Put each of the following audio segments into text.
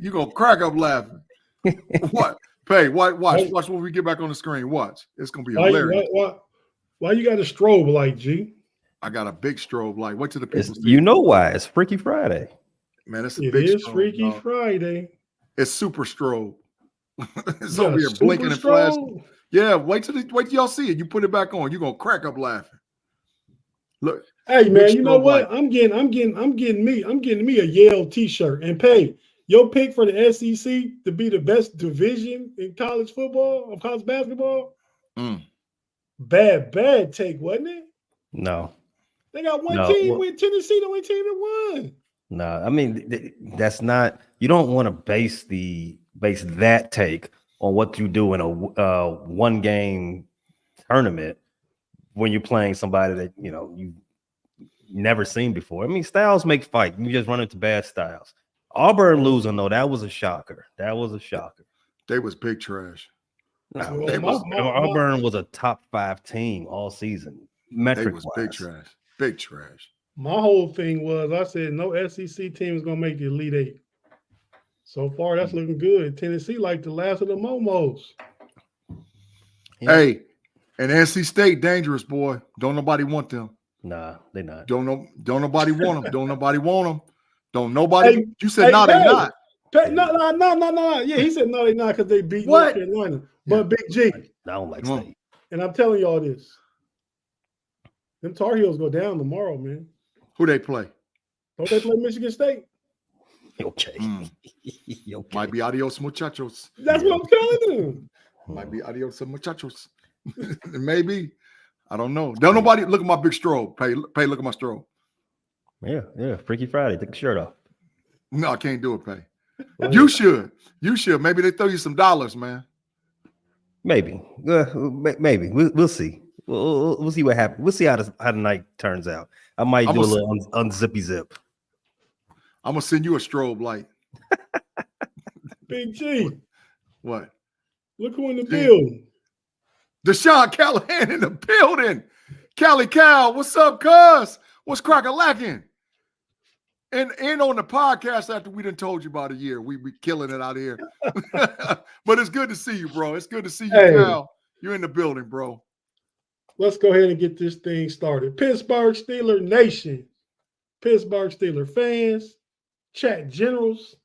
You gonna crack up laughing. What? Pay, watch when we get back on the screen. Watch. It's gonna be hilarious. Why you got a strobe light, G? I got a big strobe light. Wait till the people see. You know why? It's Freaky Friday. Man, it's a It big is strobe, Freaky dog. Friday. It's super strobe. It's Yeah, over here super blinking and flashing. strobe. Yeah, wait till y'all see it. You put it back on. You're gonna crack up laughing. Look. Hey man, you know what? Light. I'm getting me a Yale t-shirt. And Pay, your pick for the SEC to be the best division in college football, of college basketball. Bad take, wasn't it? No. They got one team with Tennessee, the only team that won. No, I mean that's not. You don't want to base that take on what you do in a one game tournament when you're playing somebody that you've never seen before. I mean, styles make fight. You just run into bad styles. Auburn losing though, that was a shocker. They was big trash. No, Auburn was a top 5 team all season. Metric wise. Big trash. My whole thing was I said no SEC team is gonna make the Elite Eight. So far, that's looking good. Tennessee like the last of the Momos. Yeah. Hey, and NC State dangerous, boy. Don't nobody want them. Nah, they not. Don't nobody want them. Don't nobody want them. Don't nobody. Hey, you said no, they not. No. Yeah, he said no, they not because they beat North Carolina. But Big G. I don't like State. And I'm telling y'all this. Them Tar Heels go down tomorrow, man. Who they play? Don't they play Michigan State? Okay. Okay. Might be adios muchachos. That's what I'm telling them. Might be adios muchachos. Maybe. I don't know. Don't nobody look at my big strobe. Pay, look at my strobe. Yeah. Freaky Friday. Take the shirt off. No, I can't do it, Pay. You should. Maybe they throw you some dollars, man. Maybe. Maybe. We'll see. We'll see what happens. We'll see how the night turns out. I might do a little unzippy zip. I'm gonna send you a strobe light. Big G. What? Look who in the building. Deshaun Callahan in the building. Cali Cal, what's up, cuz? What's crack-a-lacking? And on the podcast after we done told you about a year. We be killing it out here. But it's good to see you, bro. It's good to see you, Cal. You're in the building, bro. Let's go ahead and get this thing started. Pittsburgh Steelers Nation, Pittsburgh Steelers fans, chat generals,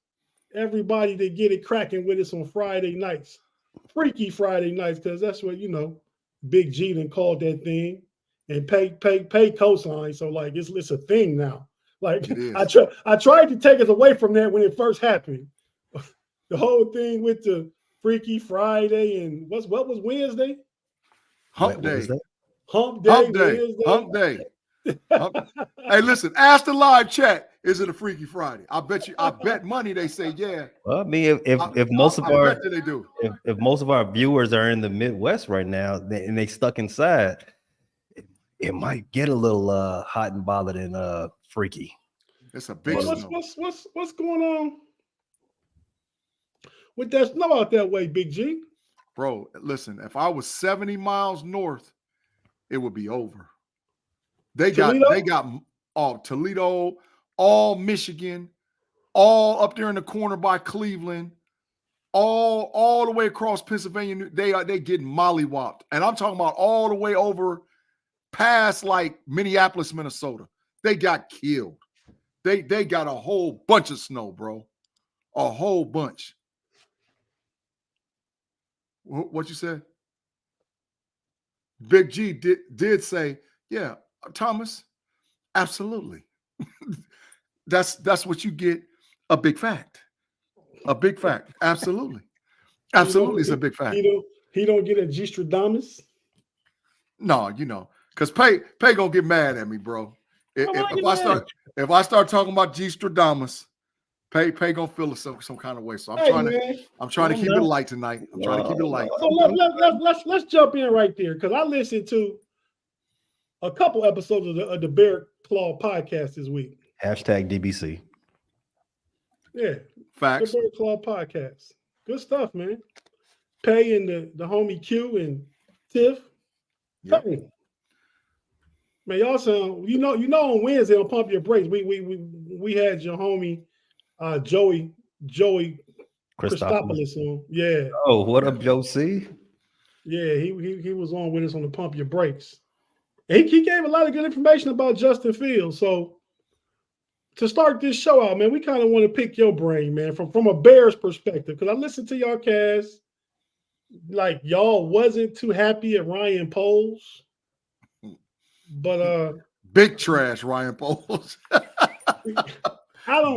everybody that get it cracking with us on Friday nights. Freaky Friday nights, because that's what, Big G done called that thing. And pay cosign. So, like, it's a thing now. Like, I tried to take us away from that when it first happened. The whole thing with the Freaky Friday and what was Wednesday? Hump Day. Hump Day. Hey, listen, ask the live chat. Is it a Freaky Friday? I bet money they say yeah. Well, I mean, if most of our viewers are in the Midwest right now and they stuck inside, it might get a little hot and bothered and freaky. It's a big what's going on with that snow out that way, Big G? Bro, listen, if I was 70 miles north, it would be over. They got all Toledo, all Michigan, all up there in the corner by Cleveland, all the way across Pennsylvania. They getting mollywopped. And I'm talking about all the way over past like Minneapolis, Minnesota. They got killed. They got a whole bunch of snow, bro. A whole bunch. What you said? Big G did say, yeah, Thomas, absolutely. That's what you get, a big fact. A big fact. Absolutely. Absolutely, it's a big fact. He don't get a G-Stradamus? No, because Pay gonna get mad at me, bro. If I start talking about G-Stradamus, Pay gonna feel some kind of way. So I'm trying to keep it light tonight. I'm trying to keep it light. So let's jump in right there, because I listened to a couple episodes of the Bear Claw podcast this week. #DBC. Yeah, facts. The Bear Claw podcast, good stuff, man. Pay and the homie Q and Tiff. Yep. Man, y'all sound on Wednesday on Pump Your Brakes. We had your homie Joey Joey Christopoulos. Christopoulos on. Yeah. Oh, what up, Joe C? Yeah, he was on with us on the Pump Your Brakes. He gave a lot of good information about Justin Fields. So to start this show out, man, we kind of want to pick your brain, man, from a Bears perspective. Because I listened to y'all cast, like y'all wasn't too happy at Ryan Poles. But big trash, Ryan Poles.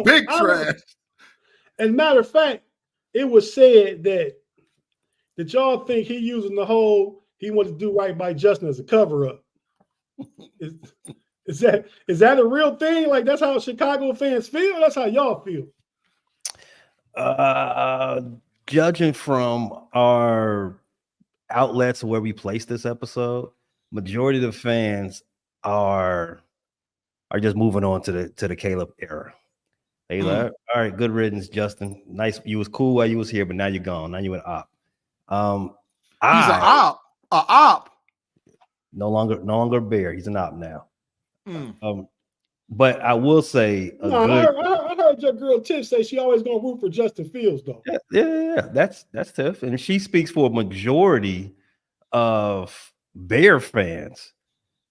Big trash. As a matter of fact, it was said that y'all think he using the whole he wanted to do right by Justin as a cover-up. Is that a real thing? Like that's how Chicago fans feel? That's how y'all feel. Judging from our outlets where we placed this episode, majority of the fans are just moving on to the Caleb era. They like, all right, good riddance, Justin. Nice, you was cool while you was here, but now you're gone. Now you're an op. He's an op. An op. No longer a Bear. He's an op now. But I will say, I heard your girl Tiff say she always gonna root for Justin Fields, though. Yeah. That's Tiff, and she speaks for a majority of Bear fans.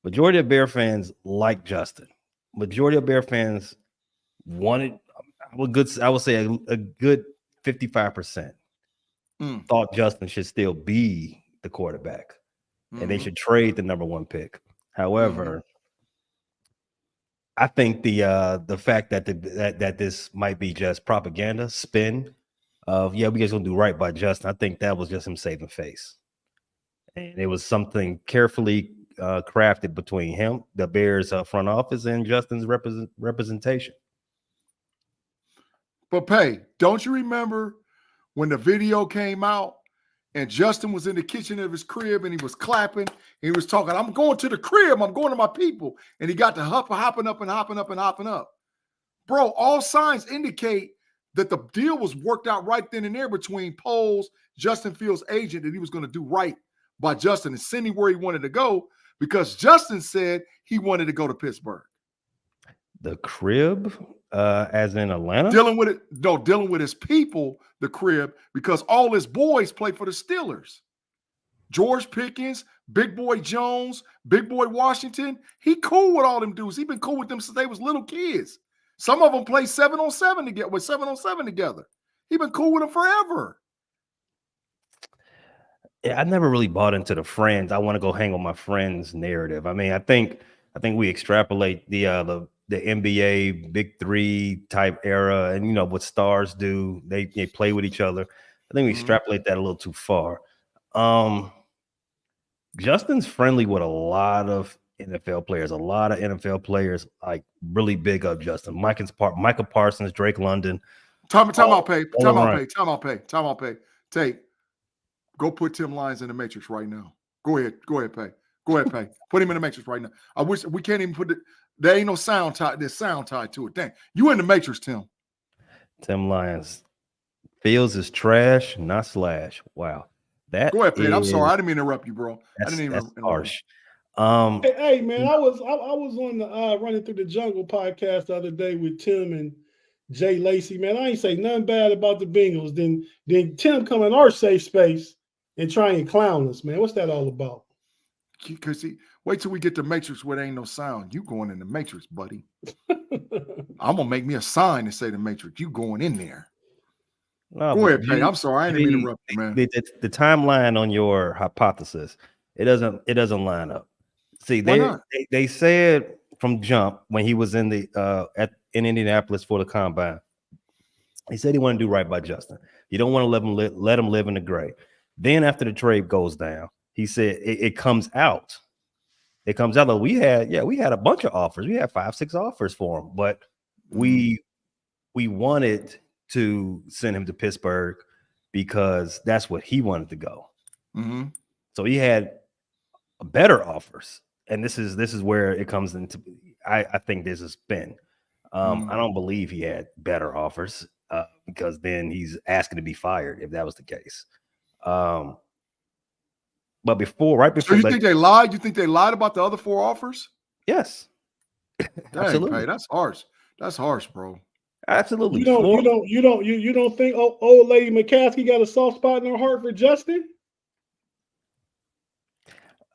Majority of Bear fans like Justin. Majority of Bear fans wanted. I would say a good 55% thought Justin should still be the quarterback, and they should trade the number 1 pick. However, I think the fact that that this might be just propaganda spin of we guys gonna do right by Justin. I think that was just him saving face, and it was something carefully crafted between him, the Bears front office, and Justin's representation. But Pay, don't you remember when the video came out and Justin was in the kitchen of his crib and he was clapping, he was talking, I'm going to the crib, I'm going to my people. And he got to hopping up. Bro, all signs indicate that the deal was worked out right then and there between Poles, Justin Fields' agent, that he was going to do right by Justin and send him where he wanted to go because Justin said he wanted to go to Pittsburgh. The crib, as in Atlanta? Dealing with his people, the crib, because all his boys play for the Steelers. George Pickens, Big Boy Jones, Big Boy Washington. He cool with all them dudes. He been cool with them since they was little kids. Some of them play 7-on-7 together. He been cool with them forever. Yeah, I never really bought into the friends. I want to go hang on my friends narrative. I mean, I think we extrapolate the NBA Big Three type era, and what stars do, they play with each other. I think we extrapolate that a little too far. Justin's friendly with a lot of NFL players. A lot of NFL players like really big up Justin. Micah Parsons, Drake London. Time out, Pay. Tate, go put Tim Lyons in the Matrix right now. Go ahead, Pay. Pay. Put him in the Matrix right now. I wish we can't even put it. There ain't no sound tied. There's sound tied to it. Dang, you in the Matrix, Tim. Tim Lyons. Fields is trash, not slash. Wow. Go ahead, Pete. I'm sorry. I didn't mean to interrupt you, bro. That's harsh. Hey, man, I was on the Running Through the Jungle podcast the other day with Tim and Jay Lacey. Man, I ain't say nothing bad about the Bengals. Then Tim come in our safe space and try and clown us, man. What's that all about? Because wait till we get to Matrix where there ain't no sound. You going in the Matrix, buddy. I'm gonna make me a sign to say the Matrix. You going in there. No, go ahead, Pay. I'm sorry. I didn't mean to interrupt you, man. The timeline on your hypothesis, it doesn't line up. See, they said from jump when he was in in Indianapolis for the combine, he said he wanted to do right by Justin. You don't want to let him live in the gray. Then after the trade goes down, he said it comes out. It comes out that we had a bunch of offers. We had 5-6 offers for him, but we wanted to send him to Pittsburgh because that's what he wanted to go. So he had better offers, and this is where it comes into. I think this is spin. I don't believe he had better offers because then he's asking to be fired if that was the case. But right before, so you think they lied? You think they lied about the other 4 offers? Yes. Dang, absolutely. Pay, that's harsh. That's harsh, bro. Absolutely. You don't think old lady McCaskey got a soft spot in her heart for Justin?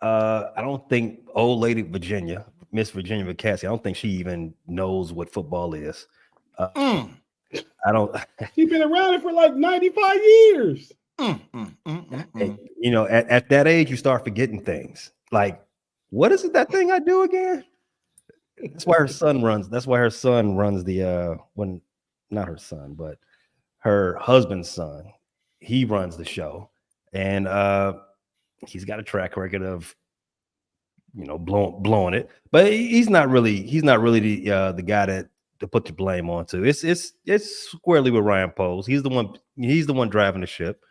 I don't think old lady Miss Virginia McCaskey, I don't think she even knows what football is. I don't. She's been around it for like 95 years. You know, at that age, you start forgetting things. Like, what is it that thing I do again? That's why her son runs. That's why her son runs the not her son, but her husband's son. He runs the show, and he's got a track record of, you know, blowing it. But he's not really the guy to put the blame onto. It's squarely with Ryan Poles. He's the one driving the ship.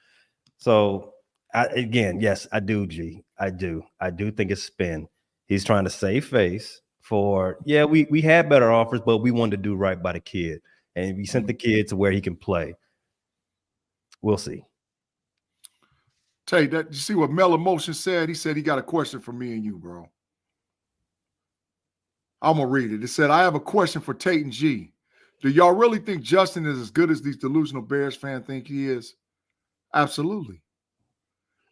So yes, I do, G. I do think it's spin. He's trying to save face for, we had better offers, but we wanted to do right by the kid. And we sent the kid to where he can play. We'll see. Tate, you see what Mel Emotion said? He said he got a question for me and you, bro. I'm going to read it. It said, I have a question for Tate and G. Do y'all really think Justin is as good as these delusional Bears fans think he is? Absolutely.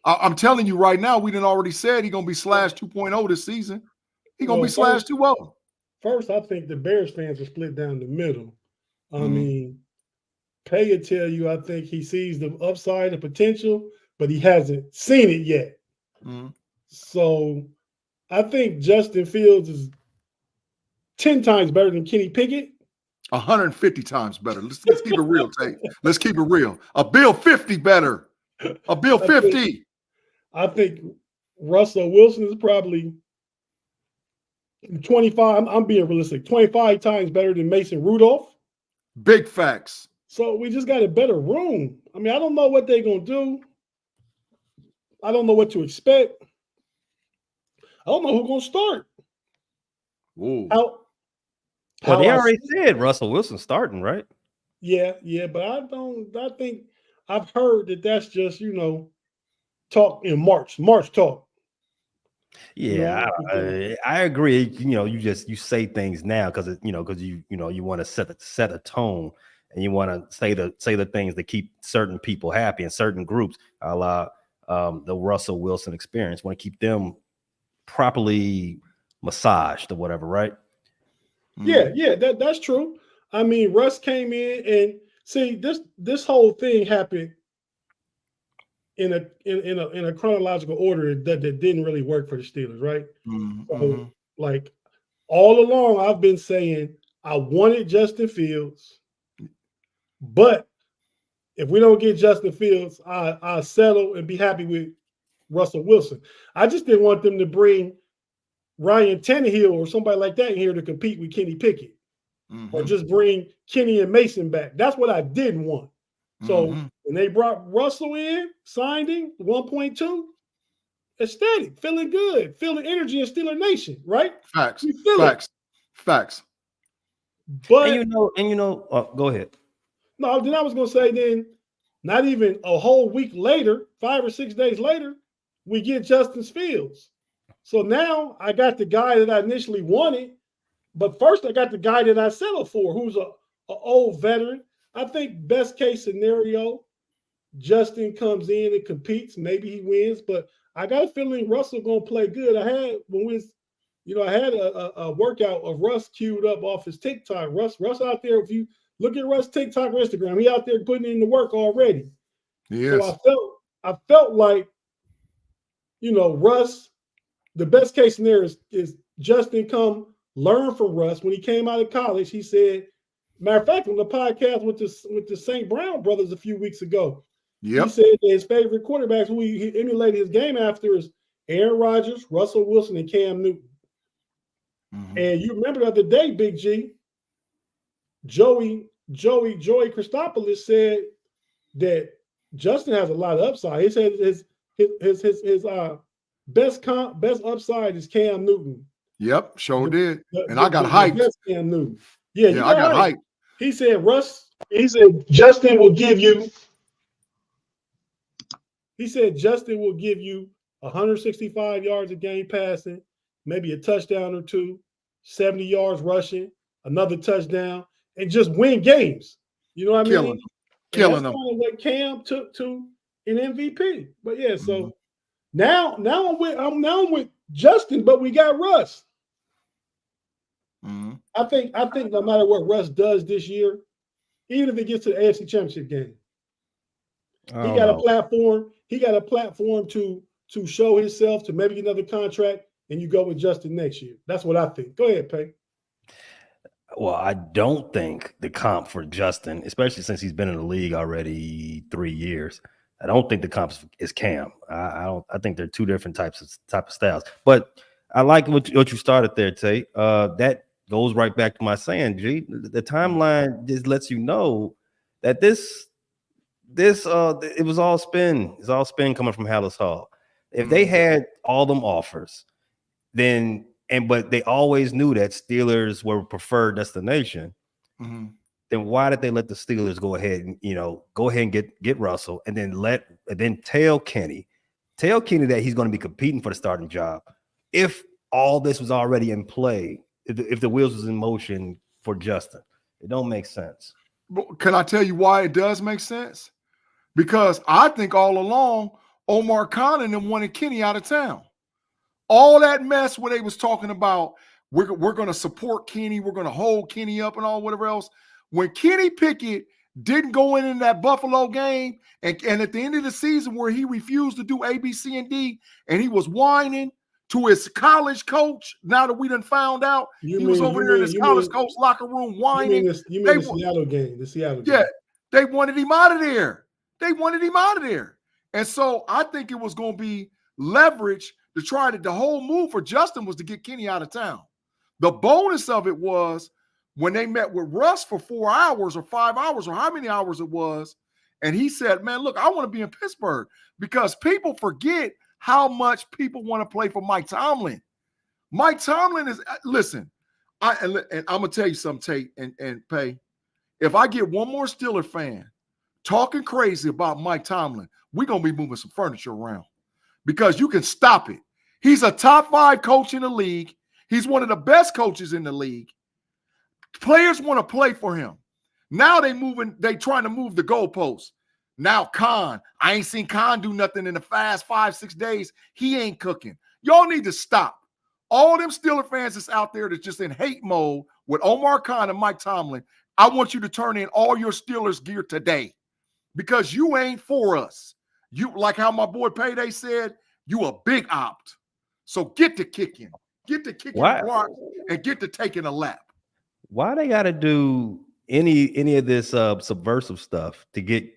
I'm telling you right now, we done already said he's going to be slash 2.0 this season. He's going to be slash 2.0. First, I think the Bears fans are split down the middle. I mean, Pay will tell you I think he sees the upside and potential, but he hasn't seen it yet. So I think Justin Fields is 10 times better than Kenny Pickett. 150 times better. Let's keep it real, Tate. Let's keep it real. A Bill 50 better. A Bill 50. I think Russell Wilson is probably 25. I'm being realistic. 25 times better than Mason Rudolph. Big facts. So we just got a better room. I mean, I don't know what they're going to do. I don't know what to expect. I don't know who's going to start. Well, they already said Russell Wilson starting, right? Yeah, but I think I've heard that that's just, talk in March talk. Yeah, I agree. You say things now because you want to set a tone, and you want to say the things that keep certain people happy and certain groups, a la the Russell Wilson experience. Want to keep them properly massaged or whatever, right? Yeah, that's true. I mean, Russ came in and see this whole thing happened in a chronological order that didn't really work for the Steelers, right? So, like, all along, I've been saying I wanted Justin Fields, but if we don't get Justin Fields, I'll settle and be happy with Russell Wilson. I just didn't want them to bring Ryan Tannehill or somebody like that in here to compete with Kenny Pickett, or just bring Kenny and Mason back. That's what I didn't want. So when they brought Russell in, signed him 1.2, ecstatic, feeling good, feeling energy in Steeler Nation, right? Facts. But go ahead. No, then I was going to say, then not even a whole week later, 5 or 6 days later, we get Justin Fields. So now I got the guy that I initially wanted, but first I got the guy that I settled for, who's a old veteran. I think best case scenario, Justin comes in and competes. Maybe he wins, but I got a feeling Russell gonna play good. I had a workout of Russ queued up off his TikTok. Russ out there. If you look at Russ TikTok or Instagram, he out there putting in the work already. Yes. So I felt like, Russ. The best case scenario is Justin come learn from Russ. When he came out of college, he said, matter of fact, on the podcast with the St. Brown brothers a few weeks ago, he said that his favorite quarterbacks who he emulated his game after is Aaron Rodgers, Russell Wilson, and Cam Newton. And you remember the other day, Big G, Joey Christopoulos said that Justin has a lot of upside. He said his best upside is Cam Newton. Yep, sure did. And I got hyped. Cam Newton. Yeah, I got hyped. He said Justin will give you 165 yards a game passing, maybe a touchdown or two, 70 yards rushing, another touchdown, and just win games. You know what I mean? Killing them. That's kind of what Cam took to an MVP. But yeah, so now I'm with Justin, but we got Russ. I think no matter what Russ does this year, even if he gets to the AFC Championship game, he got a platform. He got a platform to show himself, to maybe get another contract, and you go with Justin next year. That's what I think. Go ahead, Pay. Well, I don't think the comp for Justin, especially since he's been in the league already 3 years, I don't think the comp is Cam. I think they're two different type of styles. But I like what you started there, Tate. That goes right back to my saying, G. The timeline just lets you know that it was all spin. It's all spin coming from Hallis Hall. If they had all them offers, then but they always knew that Steelers were preferred destination. Then why did they let the Steelers go ahead and get Russell, and then tell Kenny that he's going to be competing for the starting job if all this was already in play, if the wheels was in motion for Justin? It don't make sense. Can I tell you why it does make sense? Because I think all along Omar Khan and them wanted Kenny out of town. All that mess where they was talking about we're going to support Kenny, we're going to hold Kenny up and all whatever else. When Kenny Pickett didn't go in that Buffalo game and at the end of the season where he refused to do A, B, C, and D, and he was whining to his college coach, now that we done found out he was over there in his college coach locker room whining. You mean the Seattle game, the Seattle game. Yeah, they wanted him out of there. And so I think it was going to be leverage to try the whole move for Justin was to get Kenny out of town. The bonus of it was when they met with Russ for 4 hours or 5 hours or how many hours it was, and he said, man, look, I want to be in Pittsburgh, because people forget how much people want to play for Mike Tomlin. Mike Tomlin is, listen, and I'm going to tell you something, Tate and Pay. If I get one more Steeler fan talking crazy about Mike Tomlin, we're going to be moving some furniture around, because you can stop it. He's a top 5 coach in the league. He's one of the best coaches in the league. Players want to play for him. Now they trying to move the goalposts. Now Khan, I ain't seen Khan do nothing in the fast 5-6 days. He ain't cooking. Y'all need to stop. All them Steeler fans that's out there that's just in hate mode with Omar Khan and Mike Tomlin, I want you to turn in all your Steelers gear today, because you ain't for us. You, like how my boy Payday said, you a big opt. So get to kicking. Get to kicking blocks and get to taking a lap. Why they got to do any of this subversive stuff to get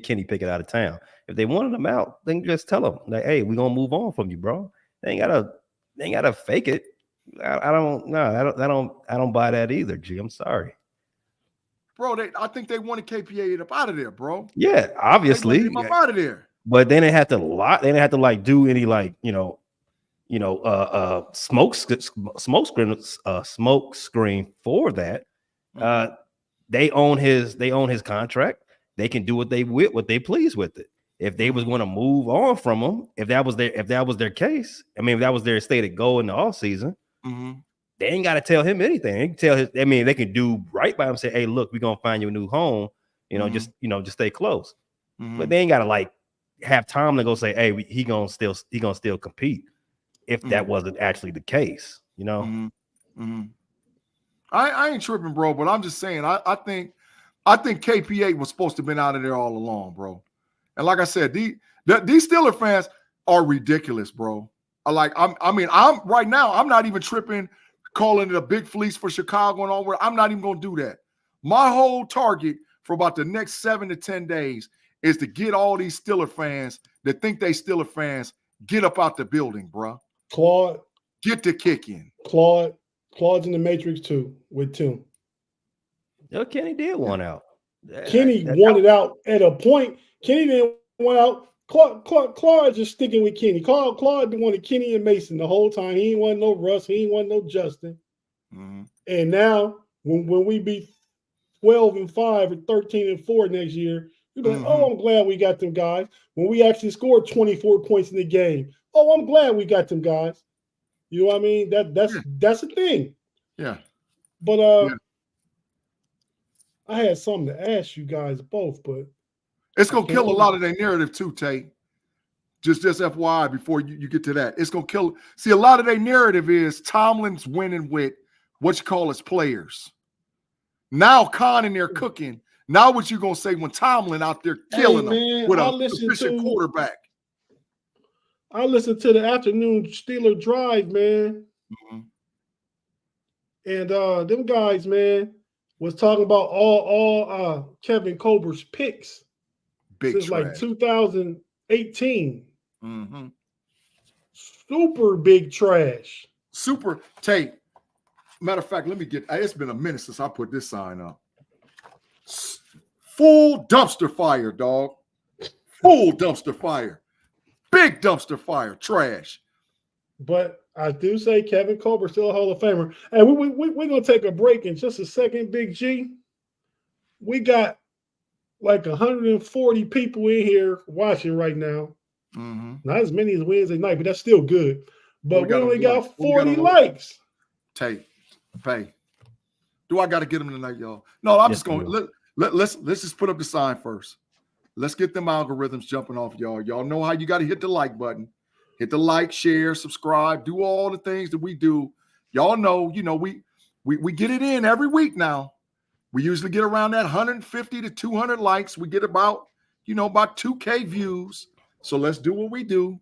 Kenny Pickett out of town? If they wanted him out, then just tell him, like, hey, we're gonna move on from you, bro. They ain't gotta fake it. I don't buy that either, G. I'm sorry. Bro, I think they wanted KPA up out of there, bro. Yeah, obviously. They wanted him up out of there. But they didn't have to like do any smoke screen for that. They own his contract. They can do what they please with it. If they was going to move on from him, if that was their case, I mean, if that was their stated goal in the offseason, they ain't got to tell him anything. They can tell they can do right by him, say, hey, look, we're gonna find you a new home, just stay close. But they ain't gotta like have Tom to go say, hey, he gonna still compete if that wasn't actually the case, I ain't tripping, bro, but I'm just saying I think KP8 was supposed to have been out of there all along, bro. And like I said, these Steeler fans are ridiculous, bro. I'm right now, I'm not even tripping, calling it a big fleece for Chicago and all where I'm not even gonna do that. My whole target for about the next 7 to 10 days is to get all these Steeler fans that think they Steeler fans get up out the building, bro. Claude, get to kicking. Claude's in the Matrix too with Tim. No, Kenny did want out. Kenny wanted out at a point. Kenny didn't want out. Claude just sticking with Kenny. Claude wanted Kenny and Mason the whole time. He ain't want no Russ. He ain't want no Justin. And now when we be 12-5 or 13-4 next year, you're like, oh, I'm glad we got them guys. When we actually scored 24 points in the game, oh, I'm glad we got them guys. You know what I mean? That's the thing. Yeah. But I had something to ask you guys both, but it's gonna kill a lot of their narrative too, Tate. Just FYI before you get to that. It's gonna kill. See, a lot of their narrative is Tomlin's winning with what you call his players. Now Khan in there cooking. Now what you gonna say when Tomlin out there killing them with a efficient quarterback? I listened to the afternoon Steeler Drive, man. Mm-hmm. And them guys, man, was talking about all Kevin Colbert's picks since like 2018. Mm-hmm. Super big trash. Super Tate. Matter of fact, let me get. It's been a minute since I put this sign up. Full dumpster fire, dog. Full dumpster fire. Big dumpster fire. Trash. But I do say Kevin Colbert still a Hall of Famer. And we're going to take a break in just a second, Big G. We got like 140 people in here watching right now. Mm-hmm. Not as many as Wednesday night, but that's still good. But we only got 40 likes. Tate, pay. Do I got to get them tonight, y'all? No, I'm just going to let's just put up the sign first. Let's get them algorithms jumping off, y'all. Y'all know how you got to hit the like button. Hit the like, share, subscribe, do all the things that we do. Y'all know, we get it in every week now. We usually get around that 150 to 200 likes. We get about 2K views. So let's do what we do.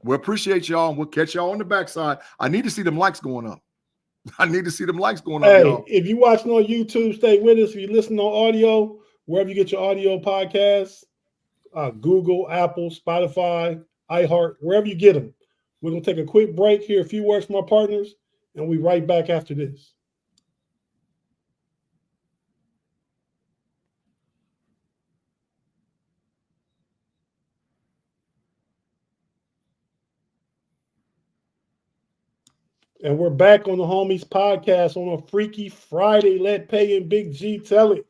We appreciate y'all, and we'll catch y'all on the backside. I need to see them likes going up. Hey, y'all. If you're watching on YouTube, stay with us. If you're listening on audio, wherever you get your audio podcasts, Google, Apple, Spotify, iHeart, wherever you get them. We're going to take a quick break here, a few words from our partners, and we'll be right back after this. And we're back on the Homies podcast on a Freaky Friday. Let Pay and Big G tell it.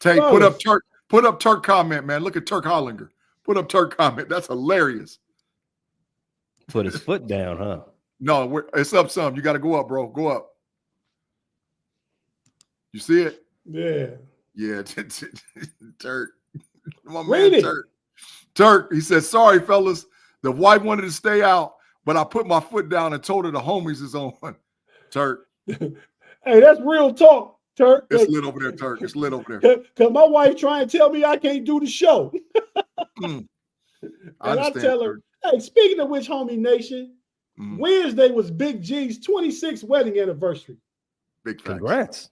Tate, put up Turk comment, man. Look at Turk Hollinger. Put up Turk comment. That's hilarious. Put his foot down, huh? No, it's up some. You got to go up, bro. Go up. You see it? Yeah. Yeah, Turk. My man Turk. Turk, he said, sorry, fellas. The wife wanted to stay out, but I put my foot down and told her the homies is on. Turk. Hey, that's real talk, Turk. It's lit over there, Turk. It's lit over there. Because my wife trying to tell me I can't do the show. And I tell her, hey, speaking of which, Homie Nation, Wednesday was Big G's 26th wedding anniversary. Big facts. Congrats.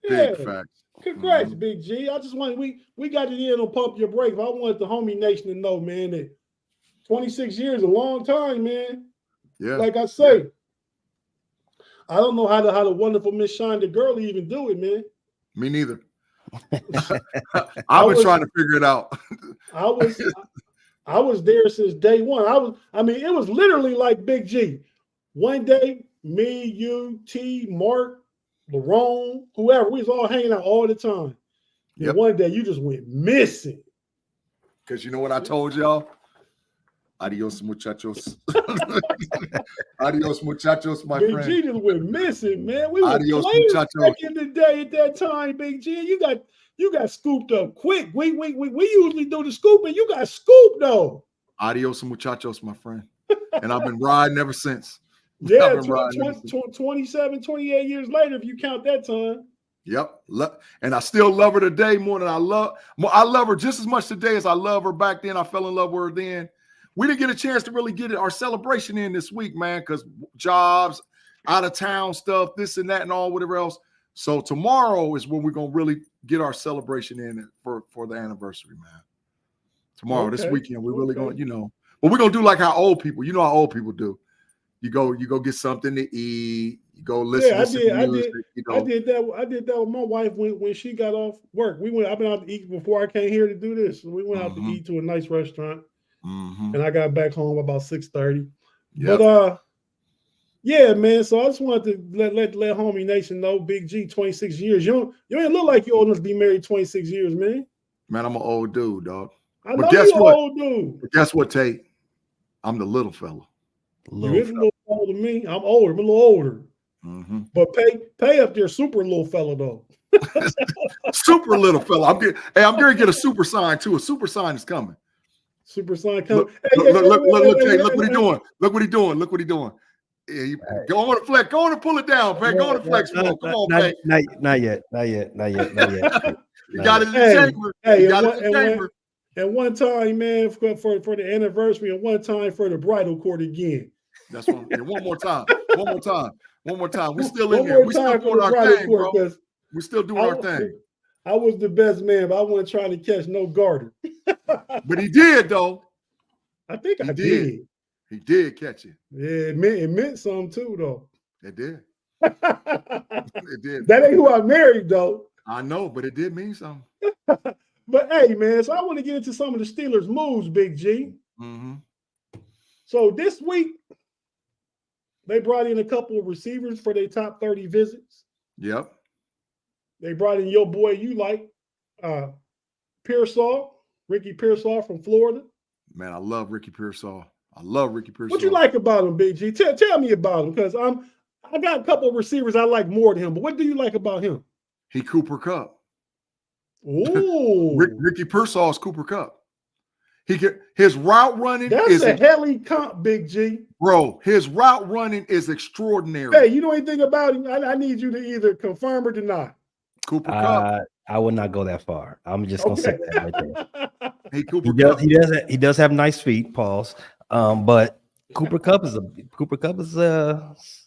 Yeah. Big facts. Congrats, Big G. I just wanted, we got it in on Pump Your Brakes. I wanted the Homie Nation to know, man, that 26 years is a long time, man. Yeah. Like I say, I don't know how the wonderful Miss Shonda Gurley even do it, man. Me neither. I've been trying to figure it out. I was there since day one. It was literally like Big G. One day, me, you, T, Mark, Lerone, whoever, we was all hanging out all the time. And one day you just went missing. Because you know what I told y'all? Adios, muchachos. Adios, muchachos, my friend. Big G just went missing, man. We were Adios, playing muchachos. back in the day at that time, Big G. You got scooped up quick. We usually do the scooping. You got scooped though. Adios, muchachos, my friend. And I've been riding ever since. Yeah, 27, 28 years later, if you count that time. Yep. And I still love her today more than I love her just as much today as I love her back then. I fell in love with her then. We didn't get a chance to really get our celebration in this week, man, because jobs, out of town stuff, this and that and all, whatever else. So tomorrow is when we're going to really get our celebration in for the anniversary, man. Tomorrow, this weekend, we're really going, but we're going to do like how old people, how old people do. You go get something to eat. You go listen to some music. I did that with my wife when she got off work. I've been out to eat before I came here to do this. So we went out to eat to a nice restaurant. And I got back home about 6:30. Yep. But yeah, man. So I just wanted to let Homie Nation know, Big G, 26 years. You ain't look like you old enough to be married 26 years, man. Man, I'm an old dude, dog. I know you're an old dude. But guess what, Tate? I'm the little fella. You is a little older than me. I'm older. I'm a little older. Mm-hmm. But pay up there, super little fella though. Super little fella. I'm going to get a super sign too. A super sign is coming. Super sign coming. Look, Tate, look what he's doing. Look what he's doing. Look what he's doing. Yeah, go on and flex. Go on and pull it down, Pat. Go on and flex. Come on, Pat. Not yet. You got it in the chamber. You got it in the chamber. And one time, man, for the anniversary, and one time for the bridal court again. That's one. Yeah, one more time. We're still in there. We're still doing our thing, bro. We're still doing our thing. I was the best man, but I wasn't trying to catch no garter. But he did, though. I think I did. He did catch it. Yeah, it meant something too, though. It did. It did. That ain't who I married, though. I know, but it did mean something. But hey, man, so I want to get into some of the Steelers' moves, Big G. Mm-hmm. So this week, they brought in a couple of receivers for their top 30 visits. Yep. They brought in your boy you like, Pearsall, Ricky Pearsall from Florida. Man, I love Ricky Pearsall. What you like about him, Big G? Tell me about him, because I got a couple of receivers I like more than him. But what do you like about him? He Cooper Kupp. Ooh, Ricky Pearsall is Cooper Kupp. His route running. That's a heli comp, Big G. Bro, his route running is extraordinary. Hey, you know anything about him? I need you to either confirm or deny. Cooper Kupp. I would not go that far. I'm just gonna say that right there. Hey, Cooper Kupp. He does have nice feet, pause. But Cooper Kupp is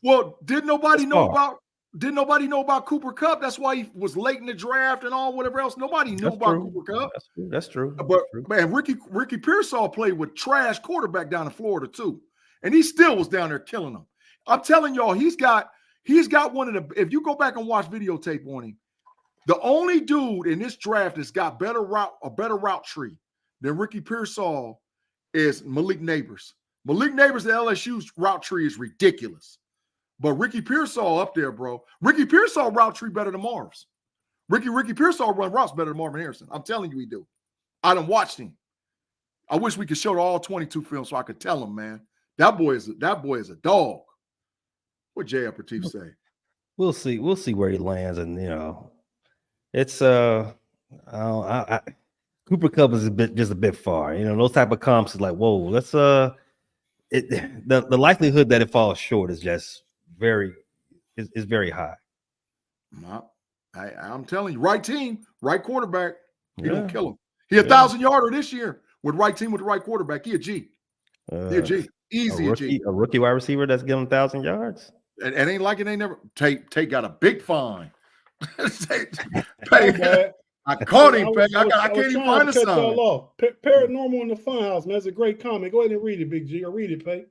well, didn't nobody know about Cooper Kupp? That's why he was late in the draft and all whatever else. Nobody knew about Cooper Kupp. That's true. But man, Ricky Pearsall played with trash quarterback down in Florida too, and he still was down there killing them. I'm telling y'all, he's got one of the. If you go back and watch videotape on him, the only dude in this draft that's got a better route tree than Ricky Pearsall is Malik Neighbors. Malik Neighbors, the LSU's route tree is ridiculous. But Ricky Pearsall up there, bro. Ricky Pearsall route tree better than Marv's. Ricky Pearsall run routes better than Marvin Harrison. I'm telling you he do. I done watched him. I wish we could show all 22 films so I could tell him, man. That boy is a dog. What Jay Aperitif say? We'll see where he lands, and it's Cooper Kupp is just a bit far. Those type of comps is like, whoa, let's the likelihood that it falls short is just very high. I'm telling you, right team, right quarterback, he don't kill him. He 1,000-yarder this year with right team with the right quarterback. He a G. He a G. Easy a G. A rookie wide receiver that's giving 1,000 yards. And ain't like it ain't never. Tate got a big fine. I caught him, I can't even find a sign. Paranormal in the Funhouse, man. That's a great comment. Go ahead and read it, Big G. Or read it, Pay.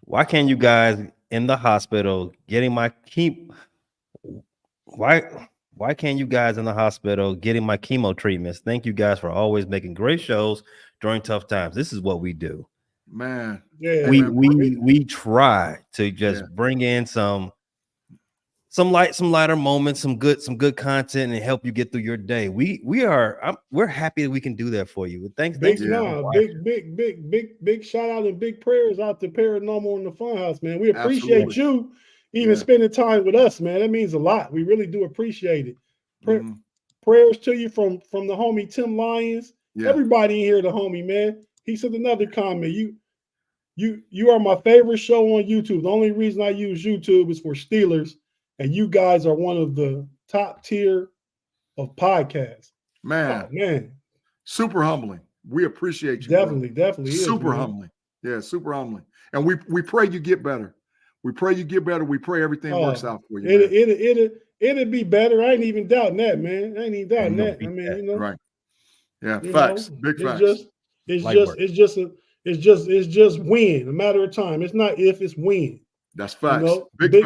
Why can't you guys in the hospital getting my Why can't you guys in the hospital getting my chemo treatments? Thank you guys for always making great shows during tough times. This is what we do, man. Yeah, we try to just bring in some lighter moments, some good content, and help you get through your day. We're happy that we can do that for you. Thanks. Big shout out and big prayers out to Paranormal in the Funhouse, man. We appreciate you even spending time with us, man. That means a lot. We really do appreciate it. Prayers to you from the homie Tim Lyons. Yeah. Everybody in here, the homie, man. He said another comment. You are my favorite show on YouTube. The only reason I use YouTube is for Steelers. And you guys are one of the top tier of podcasts. Man. Super humbling. We appreciate you. Definitely. Super humbling. Yeah, super humbling. And we pray you get better. We pray you get better. We pray everything works out for you. It'd be better. I ain't even doubting that, man. I ain't even doubting that. I mean, right. Yeah, facts. Big facts. It's just when. A matter of time. It's not if, it's when. That's facts. Big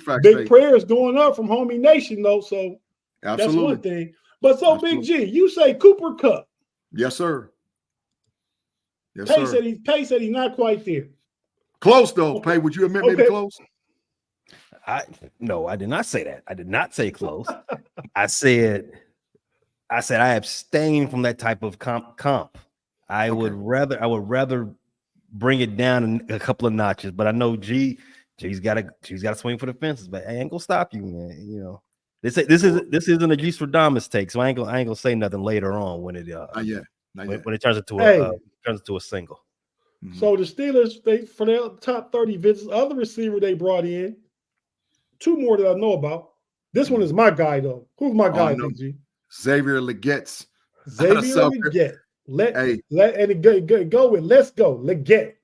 facts. Big prayers going up from Homie Nation, though. So that's one thing. But so Big G, you say Cooper Kupp. Yes, sir. Pay said he's not quite there. Close though. Pay, would you admit maybe close? No, I did not say that. I did not say close. I said I abstain from that type of comp. I would rather bring it down a couple of notches, but I know G She's got to swing for the fences, but I ain't gonna stop you, man. You know, this isn't a G Stradamus take, so I ain't gonna say nothing later on when it Not yet. when it turns into a single. So the Steelers, for their top 30 visits, other receiver they brought in, 2 more that I know about. This one is my guy though. Who's my guy, no. Big G? Xavier Leggett. Xavier Leggett. Go with let's go. Leggett.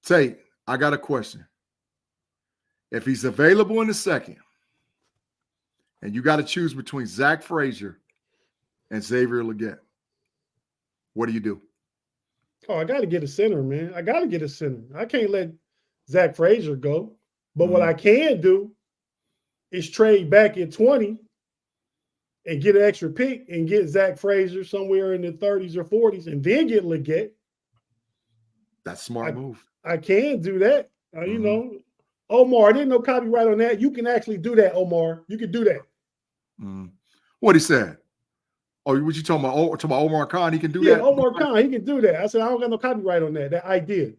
Tate, I got a question. If he's available in the second, and you got to choose between Zach Frazier and Xavier Leggett, what do you do? Oh, I got to get a center, man. I got to get a center. I can't let Zach Frazier go. But what I can do is trade back at 20 and get an extra pick and get Zach Frazier somewhere in the 30s or 40s and then get Leggett. That's a smart move. I can do that. You know, Omar, I didn't know copyright on that. You can actually do that, Omar. You can do that. What he said? Oh, what you talking about? Oh, talking about Omar Khan? He can do that? Yeah, Omar Khan, he can do that. I said, I don't got no copyright on that. That idea.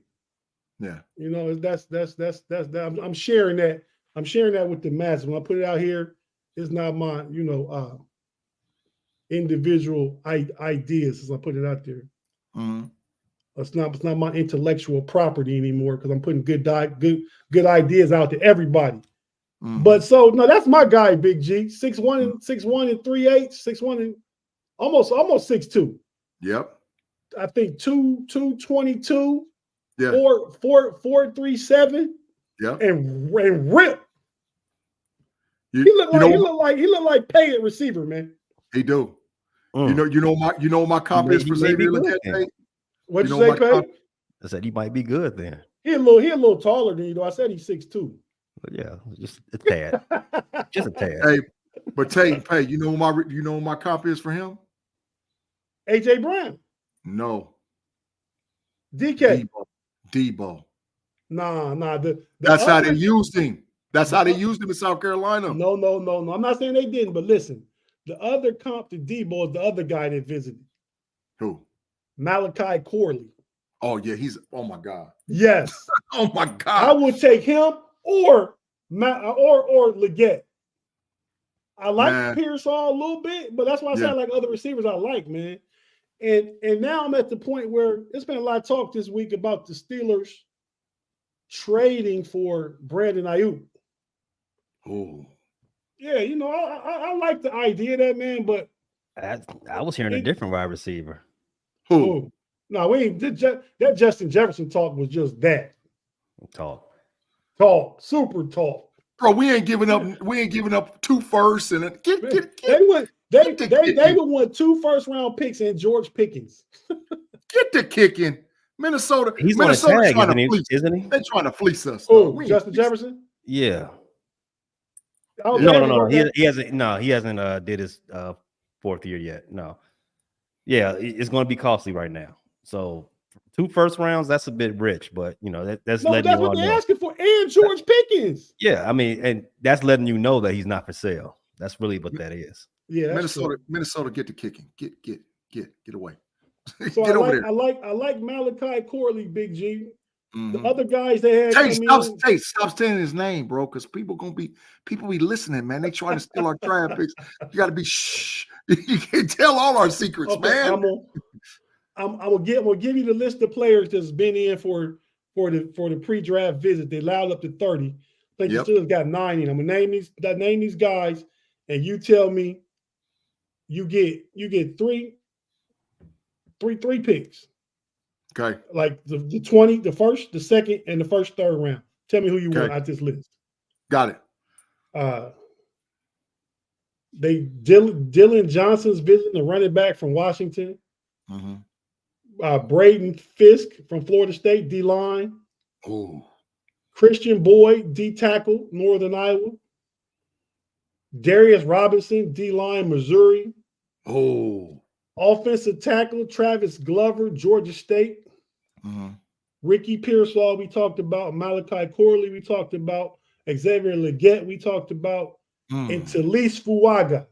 Yeah. You know, that's I'm sharing that. I'm sharing that with the masses. When I put it out here, it's not my, individual ideas as I put it out there. It's not my intellectual property anymore because I'm putting good ideas out to everybody. But so no, that's my guy, Big G. 6'1" and 3/8, 6'1" and almost 6'2". Yep. I think 222. Yeah. 4.37. Yeah. And rip. He looked like pay at receiver, man. He do. You know my comp is for Xavier Leggett. What'd you say, Pay? I said he might be good then. He a little taller than you, though. I said he's 6'2". But yeah, just a tad. Just a tad. Hey, but Tate, Pay, you know my comp is for him? AJ Brown. No. DK. Debo. Nah. That's how they used him. That's how they used him in South Carolina. No. I'm not saying they didn't, but listen, the other comp to Debo is the other guy that visited. Who? Malachi Corley. Oh yeah, oh my God. Yes. Oh my God. I would take him or Leggett. I like Pearsall a little bit, but that's why I say I like other receivers I like, man. And now I'm at the point where there's been a lot of talk this week about the Steelers trading for Brandon Ayuk. Oh. Yeah, I like the idea of that, man, but I was hearing a different wide receiver. Who? No, we ain't. That Justin Jefferson talk was just that. Talk. Super talk. Bro, we ain't giving up 2 firsts and they would want 2 first-round picks and George Pickens. Get the kicking. Minnesota. Minnesota's trying to fleece, isn't he? They're trying to fleece us. Oh, Justin Jefferson? Yeah. Oh, no. He hasn't did his 4th year yet. No. Yeah, it's going to be costly right now. So 2 first rounds, that's a bit rich, but that's letting that's you what they're know. asking for, and George Pickens. Yeah, I mean, and that's letting you know that he's not for sale. That's really what that is. Yeah, Minnesota, get the kicking. Get away. So get over there. I like Malachi Corley, Big G. The other guys they had. Tate, stop saying his name, bro, because people be listening, man. They trying to steal our draft picks. You got to be shh. You can't tell all our secrets, man. I'm gonna give you the list of players that's been in for the pre-draft visit. They allowed up to 30. I think you still got 9 in. I'm gonna name these guys, and you tell me you get three picks. Okay. Like the 20, the first, the second, and the first, third round. Tell me who you want out this list. Got it. Dylan Johnson's visiting, the running back from Washington. Braden Fisk from Florida State, D-line. Oh. Christian Boyd, D-tackle, Northern Iowa. Darius Robinson, D-line, Missouri. Oh. Offensive tackle, Travis Glover, Georgia State. Ricky Pearsall, we talked about. Malachi Corley, we talked about. Xavier Leggett, we talked about. And Talise Fuaga,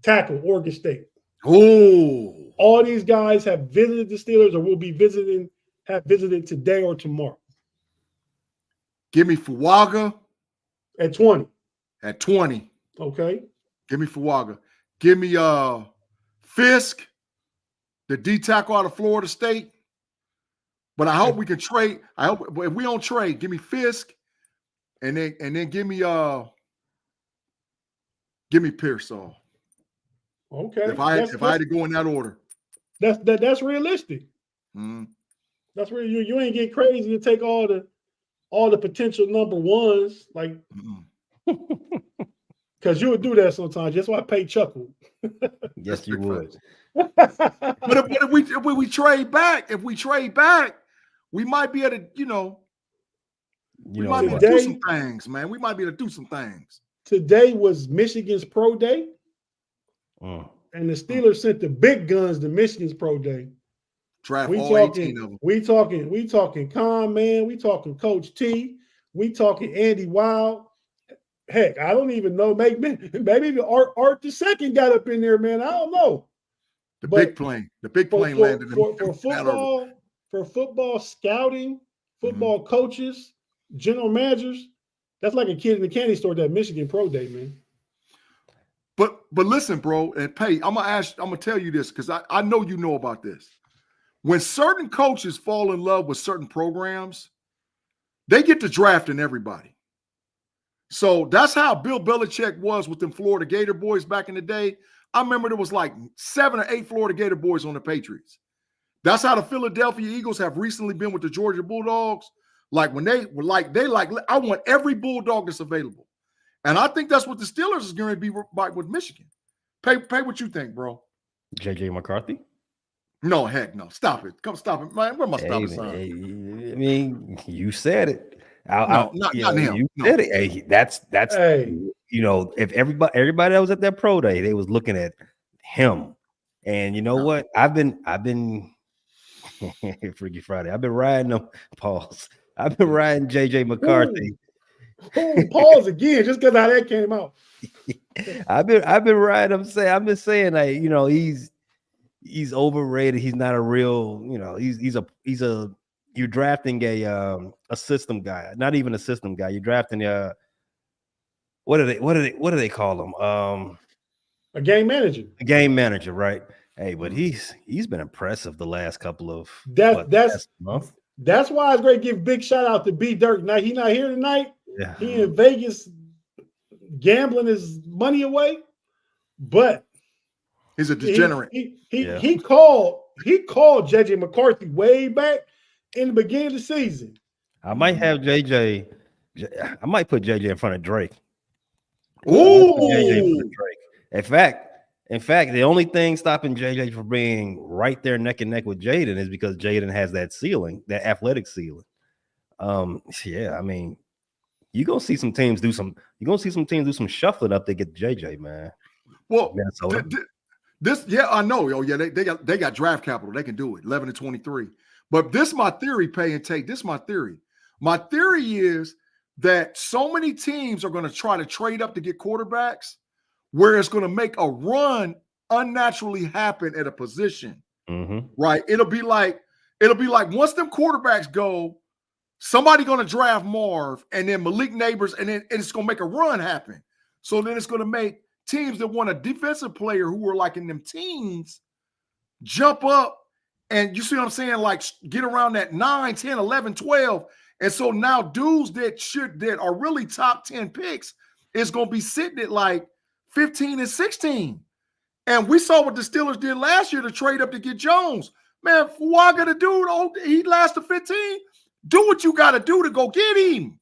tackle, Oregon State. Oh. All these guys have visited the Steelers or have visited today or tomorrow. Give me Fuaga at 20. at 20. Okay. Give me Fuaga. Give me Fisk, the D tackle out of Florida State. But I hope we can trade. I hope if we don't trade, give me Fisk, and then give me Pearsall. Okay. If I had to go in that order. That's realistic. Mm-hmm. That's where you ain't get crazy to take all the potential number ones, like because you would do that sometimes. That's why I pay chuckle. Yes, you would. But if we trade back, we might be able to, we might be able to do some things, man. We might be able to do some things. Today was Michigan's pro day, and the Steelers sent the big guns to Michigan's pro day. Draft all 18 of them. We talking Con Man. We talking Coach T. We talking Andy Wild. Heck, I don't even know. Maybe the Art the second got up in there, man. I don't know. The big plane landed for football scouting, football coaches, general managers. That's like a kid in the candy store. That Michigan Pro Day, man. But listen, bro, and Pay, I'm gonna tell you this because I know you know about this. When certain coaches fall in love with certain programs, they get to drafting everybody. So that's how Bill Belichick was with them Florida Gator boys back in the day. I remember there was like 7 or 8 Florida Gator boys on the Patriots. That's how the Philadelphia Eagles have recently been with the Georgia Bulldogs. Like when they were I want every Bulldog that's available. And I think that's what the Steelers is going to be like with Michigan. Pay what you think, bro. JJ McCarthy? No, heck no. Stop it. Come stop it, man. Where my stop sign? I mean, you said it. Not him. You said it. Hey, that's if everybody that was at that pro day, they was looking at him. And you know what? I've been Freaky Friday. I've been riding them. Pause. I've been riding JJ McCarthy. Pause again, just because how that came out. I've been riding him. I've been saying like, he's overrated. He's not a real, you're drafting a system guy, not even a system guy. You're drafting what do they call him? A game manager. A game manager, right? Hey, but he's been impressive the last couple of month. That's why it's great to give big shout out to B Dirt. Now he's not here tonight. Yeah. He in Vegas gambling his money away, but he's a degenerate. He called JJ McCarthy way back in the beginning of the season. I might have JJ. I might put JJ in front of Drake. Ooh. In fact, the only thing stopping JJ from being right there neck and neck with Jaden is because Jaden has that ceiling, that athletic ceiling. I mean, you're gonna see some teams do some shuffling up to get JJ, man. Well, I know. Oh, yeah, they got draft capital. They can do it. 11 to 23. But this is my theory, Pay and Tate. This is my theory. My theory is that so many teams are going to try to trade up to get quarterbacks where it's going to make a run unnaturally happen at a position. Right? It'll be like once them quarterbacks go, somebody going to draft Marv and then Malik Neighbors, and then it's going to make a run happen. So then it's going to make teams that want a defensive player who are like in them teens jump up, and you see what I'm saying? Like get around that 9, 10, 11, 12. And so now dudes that are really top 10 picks is going to be sitting at like 15 and 16. And we saw what the Steelers did last year to trade up to get Jones. Man, Fuaga the dude, he lasted 15. Do what you got to do to go get him.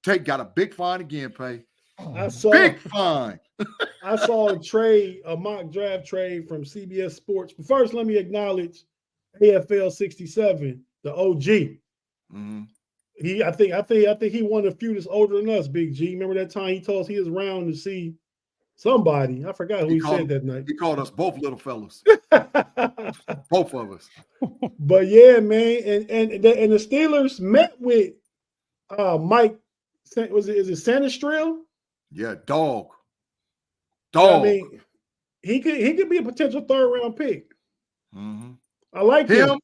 Tate got a big fine again, Pay. Big fine. I saw a mock draft trade from CBS Sports. But first, let me acknowledge AFL 67, the OG. I think he won a few that's older than us, Big G. Remember that time he told us he was around to see somebody? I forgot who he said that night. He called us both little fellas. Both of us. But yeah, man, and the Steelers met with Mike. Is it Sanistrell? Yeah, dog. I mean, he could be a potential 3rd round pick. I like him.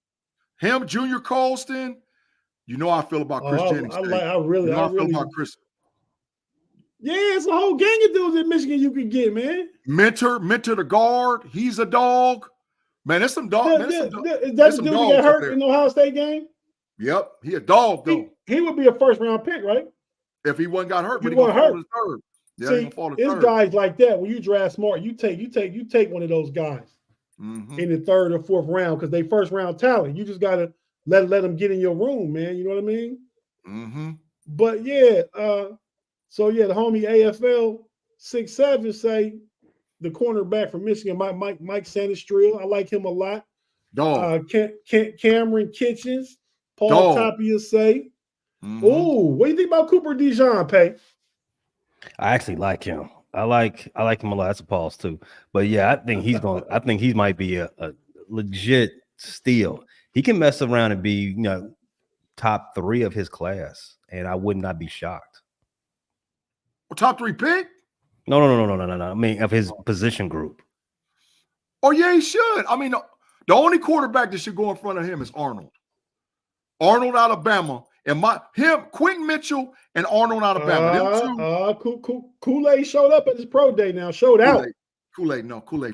Him, Junior Colston, You know how I feel about Chris Jennings. I really feel about Chris. Yeah, it's a whole gang of dudes in Michigan you can get, man. Mentor the guard. He's a dog. Man, there's some dog. Is that the dude that got hurt in the Ohio State game? Yep, he a dog though. He would be a first round pick, right? If he wasn't got hurt, but he gonna fall to third. Yeah, see, it's guys like that. When you draft smart, you take one of those guys in the third or fourth round because they first round talent. You just gotta let them get in your room, man. You know what I mean? Mm-hmm. But yeah, so yeah, the homie AFL 6'7" say the cornerback from Michigan, Mike Sanistrill. I like him a lot. Dog. Cameron Kitchens, Paul Tapia say. Oh, what do you think about Cooper DeJean, Pay? I actually like him. I like him a lot. That's a pause too. But yeah, I think he might be a legit steal. He can mess around and be, top 3 of his class, and I would not be shocked. Top 3 pick? No. I mean, of his position group. Oh yeah, he should. I mean, the only quarterback that should go in front of him is Arnold. Arnold, Alabama. And Quentin Mitchell and Arnold, Alabama. Kool-Aid showed up at his pro day now. Showed out. Kool-Aid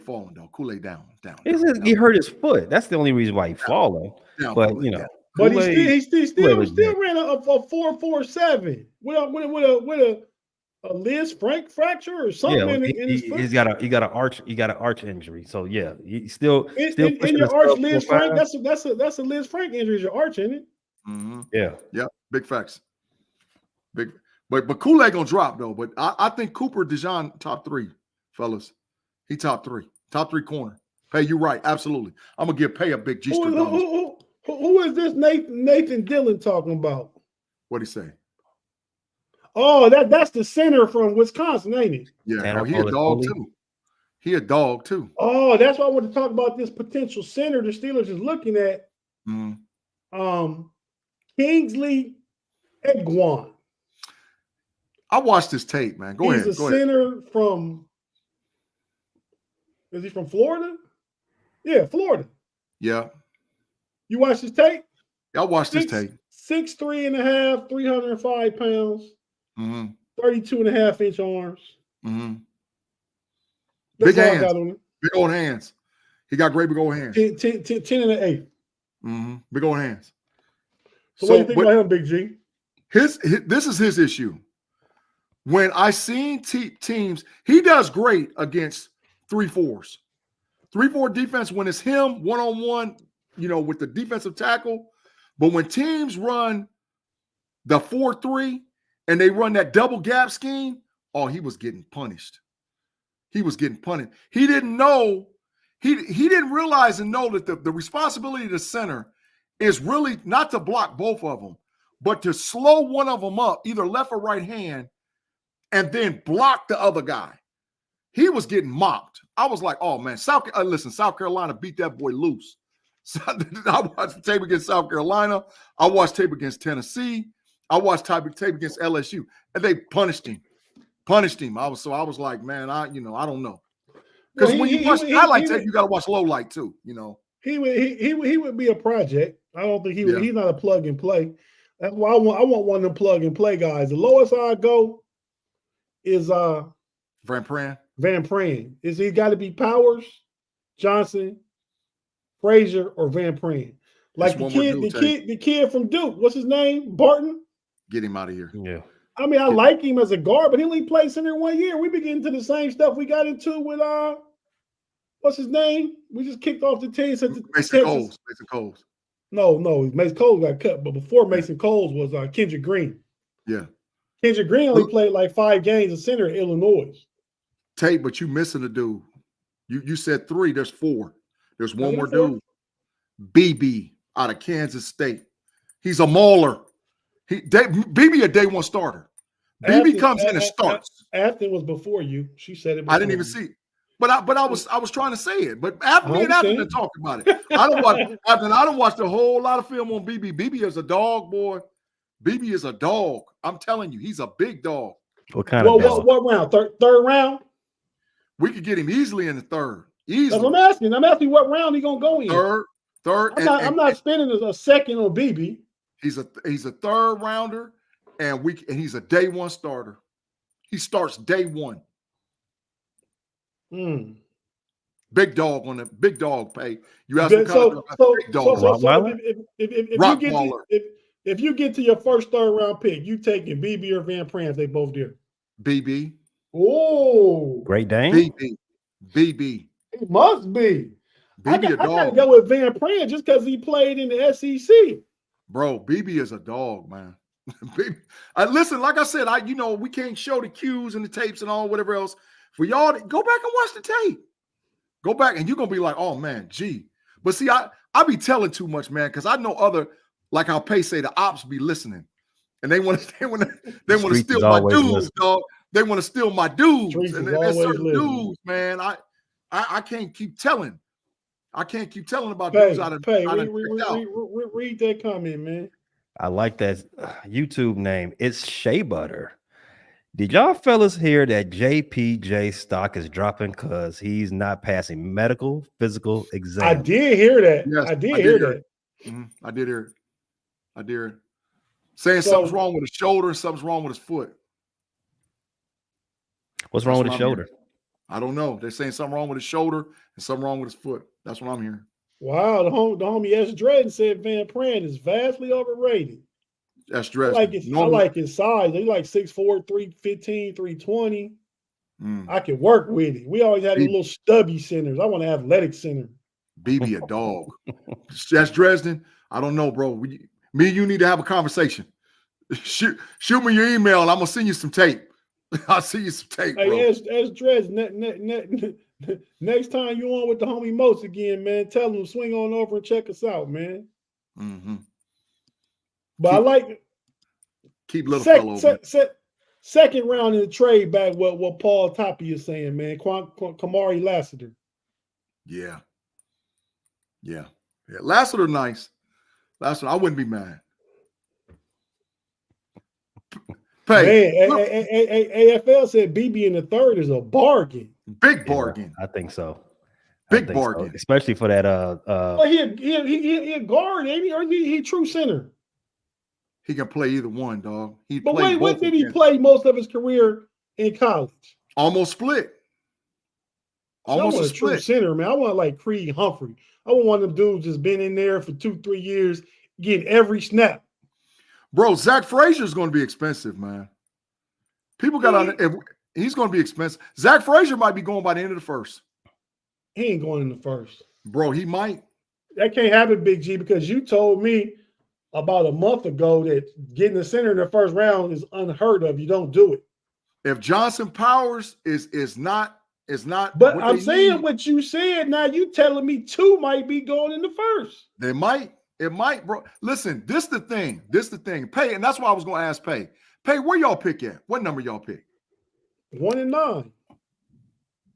falling though. Kool-Aid down. He hurt his foot. That's the only reason why he's falling. But but he still ran a 4.47 with a Liz Frank fracture or something in his foot. He got an arch injury. So yeah, he still in your arch Liz Frank. That's a Liz Frank injury. Is your arch in it? Mm-hmm. Yeah. Big facts. But Kool-Aid gonna drop though. But I think Cooper DeJean top 3, fellas. He top 3 corner. Pay, you right, absolutely. I'm gonna give Pay a big G. Who is this Nathan Dillon talking about? What'd he say? Oh, that's the center from Wisconsin, ain't he? Yeah, he a dog too. He a dog too. Oh, that's why I want to talk about this potential center the Steelers is looking at. Kingsley Eguan. I watched this tape, man. Go ahead. He's a center from. Is he from Florida? Yeah, Florida. Yeah. You watched his tape? I watched this tape. 6'3.5", 305 pounds, 32.5-inch arms. Big hands. Big old hands. He got great big old hands. 10 and an 8. Big old hands. So what do you think about him, Big G? This is his issue. When I seen teams, he does great against 3-4s. 3-4 defense when it's him one-on-one, with the defensive tackle. But when teams run the 4-3 and they run that double gap scheme, he was getting punished. He was getting punished. He didn't know, he didn't realize and know that the responsibility of the center is really not to block both of them, but to slow one of them up, either left or right hand, and then block the other guy. He was getting mopped. I was like, oh man, South Carolina beat that boy loose. So I watched tape against South Carolina. I watched tape against Tennessee. I watched tape against LSU, and they punished him. I was like, man, I don't know, because when you watch highlight tape, you got to watch low light too. He would be a project. I don't think he would. He's not a plug and play. That's why I want one of them plug and play guys. The lowest I go is Van Pran. Is he got to be Powers, Johnson, Frazier, or Van Pran? Like the kid from Duke. What's his name? Barton. Get him out of here. Yeah. I mean, I like him as a guard, but he only played center 1 year. We be getting to the same stuff we got into with what's his name? We just kicked off the team. Mason Coles. No, Mason Coles got cut, but before Mason Coles was Kendrick Green. Yeah. Kendrick Green only played like 5 games of center in Illinois. Tate, but you missing a dude. You said 3. There's 4. There's one more dude. BB out of Kansas State. He's a mauler. BB a day 1 starter. BB comes in and starts. Afton was before you. She said it. I didn't even see it. But I was trying to say it. But me and Afton talked about it. I don't watch a whole lot of film on BB. BB is a dog, boy. BB is a dog. I'm telling you, he's a big dog. What kind of dog? What round? Third round? We could get him easily in the third. Easily. That's what I'm asking. I'm asking what round he gonna go in. Third. I'm not spending a second on BB. He's a third rounder, and he's a day one starter. He starts day one. Big dog on the big dog pay. You ask what kind of big dog. If you get to your first third round pick, you taking BB or Van Pran? They both there. BB. Oh, Great Dane. BB. He must be. I gotta go with Van Pran just because he played in the SEC. Bro, BB is a dog, man. Listen, like I said, we can't show the cues and the tapes and all whatever else. For y'all to go back and watch the tape. Go back and you're gonna be like, oh man, gee. But see, I be telling too much, man, because I know other, like how Pay say, the ops be listening. And they want to steal my dudes, dog. They want to steal my dudes. And there's certain dudes, man. I can't keep telling. I can't keep telling about dudes out of Pay. Read that comment, man. I like that YouTube name. It's Shea Butter. Did y'all fellas hear that JPJ stock is dropping because he's not passing medical, physical exam? I did hear that. Yes, I did hear that. I did hear it. I did hear it. Saying something's wrong with his shoulder and something's wrong with his foot. What's wrong with his shoulder? I don't know. They're saying something wrong with his shoulder and something wrong with his foot. That's what I'm hearing. Wow, the homie S. Dredden said Van Pran is vastly overrated. S. Dredden. I like his size. He's like 6'4", 315, 320. I can work with it. We always had a little stubby centers. I want an athletic center. BB a dog. S. Dresden, I don't know, bro. Me and you need to have a conversation. Shoot me your email and I'm going to send you some tape. I'll send you some tape, bro. Hey, S. Dresden, next time you on with the homie Most again, man, tell them to swing on over and check us out, man. But keep little fellow. Second round in the trade back. What Paul Toppy is saying, man. Kamari Lassiter. Yeah. Lassiter, nice. Lassiter, I wouldn't be mad. Pay. Man, AFL said BB in the third is a bargain. Big bargain. I think so. Big bargain, especially for that. Well, he a guard, ain't he? Or he true center. He can play either one, dog. But wait, what did he play most of his career in college? Almost split. Almost a true center, man. I want like Creed Humphrey. I want one of them dudes just been in there for 2-3 years, getting every snap. Bro, Zach Frazier is going to be expensive, man. People got on it. He's going to be expensive. Zach Frazier might be going by the end of the first. He ain't going in the first. Bro, he might. That can't happen, Big G, because you told me about a month ago that getting the center in the first round is unheard of. You don't do it. If Johnson Powers is not. But I'm saying what you said. Now you telling me two might be going in the first. They might. It might, bro. Listen, this the thing. Pay, and that's why I was going to ask Pay. Pay, where y'all pick at? What number y'all pick? 1 and 9.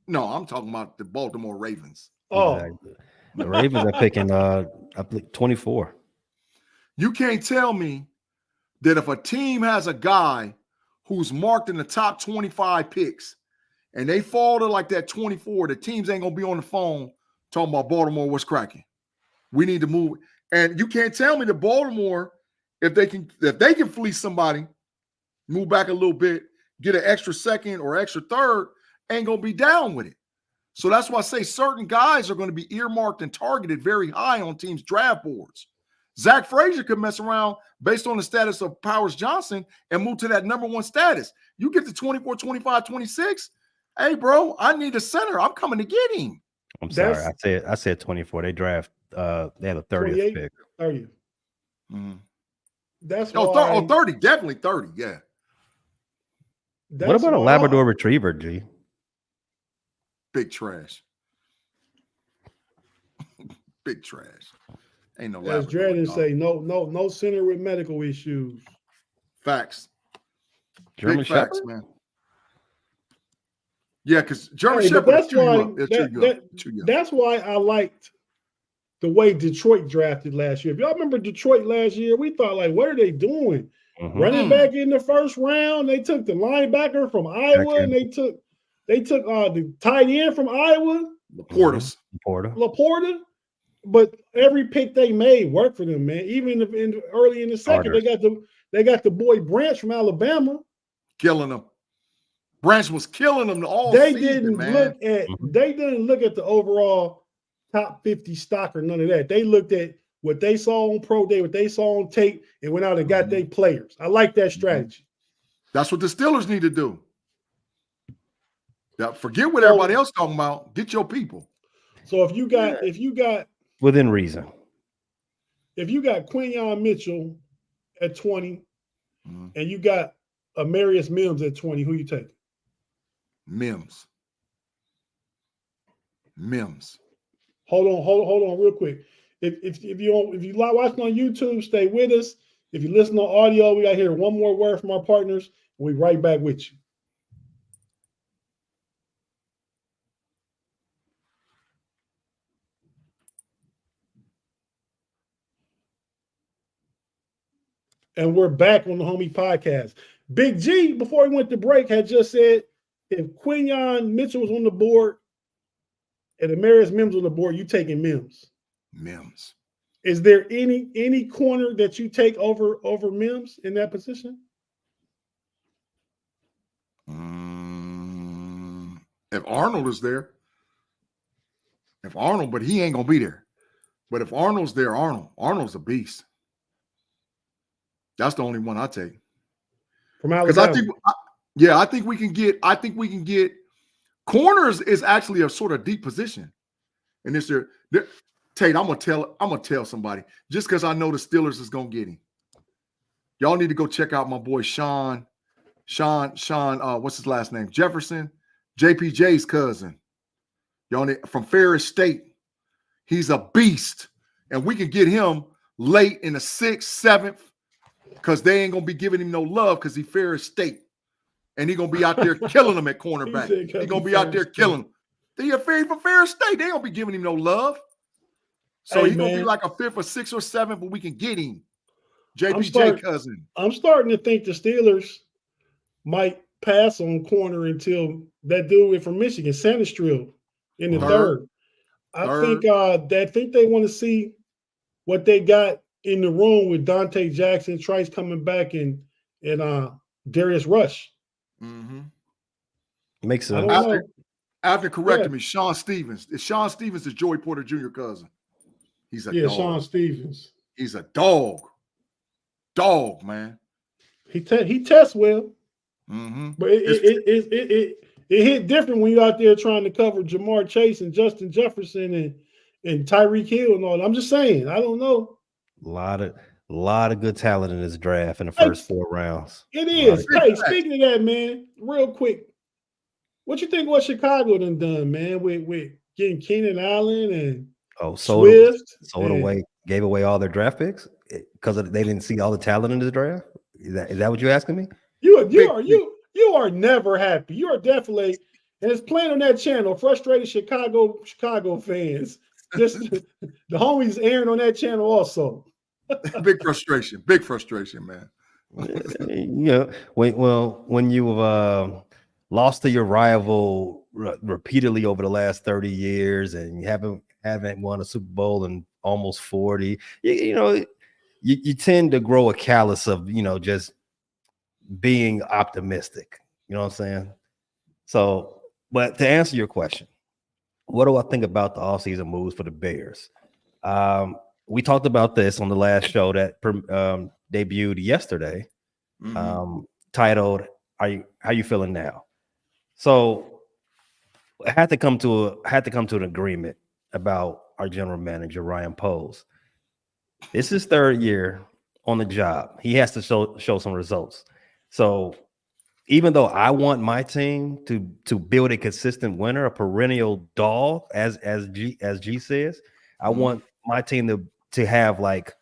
No, I'm talking about the Baltimore Ravens. Oh, exactly. The Ravens are picking I believe 24. You can't tell me that if a team has a guy who's marked in the top 25 picks and they fall to like that 24, the teams ain't gonna be on the phone talking about Baltimore, what's cracking. We need to move. And you can't tell me that Baltimore, if they can fleece somebody, move back a little bit, get an extra second or extra third, ain't gonna be down with it. So that's why I say certain guys are going to be earmarked and targeted very high on teams' draft boards. Zach Frazier could mess around based on the status of Powers Johnson and move to that number one status. You get to 24, 25, 26. Hey, bro, I need a center. I'm coming to get him. I'm sorry. I said 24. They draft. They have a 30th pick. 30th. Mm-hmm. That's why. 30. Definitely 30. Yeah. What about a Labrador Retriever, G? Big trash. Big trash. Ain't no. As Dredden say, no center with medical issues. Facts. German Big Shepherd, facts, man. Yeah, because German Shepherd. That's why I liked the way Detroit drafted last year. If y'all remember Detroit last year, we thought like, what are they doing? Mm-hmm. Running back in the first round. They took the linebacker from Iowa, and they took the tight end from Iowa. Laporta. Laporta. but every pick they made worked for them, man. Even early in the second, they got the boy Branch from Alabama. Killing them. Branch was killing them all season, man. They didn't look at the overall top 50 stock or none of that. They looked at what they saw on Pro Day, what they saw on Tate, and went out and got their players. I like that strategy. That's what the Steelers need to do. Now, forget what everybody else talking about. Get your people. So if you got within reason, if you got Quinyon Mitchell at 20, and you got Amarius Mims at 20, who you take? Mims. Hold on, real quick. If you watching on YouTube, stay with us. If you listen on audio, we got to hear one more word from our partners. We'll be right back with you. And we're back on the Homie Podcast. Big G, before he went to break, had just said if Quinyon Mitchell was on the board and Amarius Mims on the board, you taking Mims. Mims. Is there any corner that you take over Mims in that position? If Arnold is there. But he ain't gonna be there. But if Arnold's there, Arnold's a beast. That's the only one I take. From Alabama. I think we can get corners is actually a sort of deep position. And this year, Tate, I'm gonna tell somebody just because I know the Steelers is gonna get him. Y'all need to go check out my boy Sean, what's his last name? Jefferson, JPJ's cousin. Y'all need, from Ferris State. He's a beast. And we can get him late in the 6th, 7th, because they ain't gonna be giving him no love because he Ferris State. And he's gonna be out there killing them at cornerback. He's gonna be out there killing them. They afraid for Ferris State. They don't be giving him no love. So he's gonna be like a 5th or 6th or 7th, but we can get him. JPJ cousin. I'm starting to think the Steelers might pass on corner until that dude from Michigan, Sanistrill, in the third. I think they want to see what they got in the room with Dante Jackson, Trice coming back, and Darius Rush. Makes sense. After correcting me, Sean Stevens. Sean Stevens is Joey Porter Jr. cousin. He's a dog. Sean Stevens. He's a dog. Dog, man. He tests well. But it hit different when you're out there trying to cover Jamar Chase and Justin Jefferson and Tyreek Hill and all that. I'm just saying, I don't know. A lot of good talent in this draft in the first 4 rounds. It is. Hey, speaking of that, man, real quick, what you think what Chicago done, man, with getting Keenan Allen and Swift? Gave away all their draft picks because they didn't see all the talent in this draft? Is that what you're asking me? You are never happy. You are definitely, and it's playing on that channel. Frustrated Chicago fans. Just the homies airing on that channel also. Big frustration, man. When you've lost to your rival repeatedly over the last 30 years and you haven't won a Super Bowl in almost 40, you tend to grow a callus of just being optimistic. You know what I'm saying? So, but to answer your question, what do I think about the offseason moves for the Bears? We talked about this on the last show that debuted yesterday, titled "How You Feeling Now?" So I had to come to an agreement about our general manager Ryan Poles. This is 3rd year on the job. He has to show some results. So even though I want my team to build a consistent winner, a perennial dog, as G says, I want my team to have like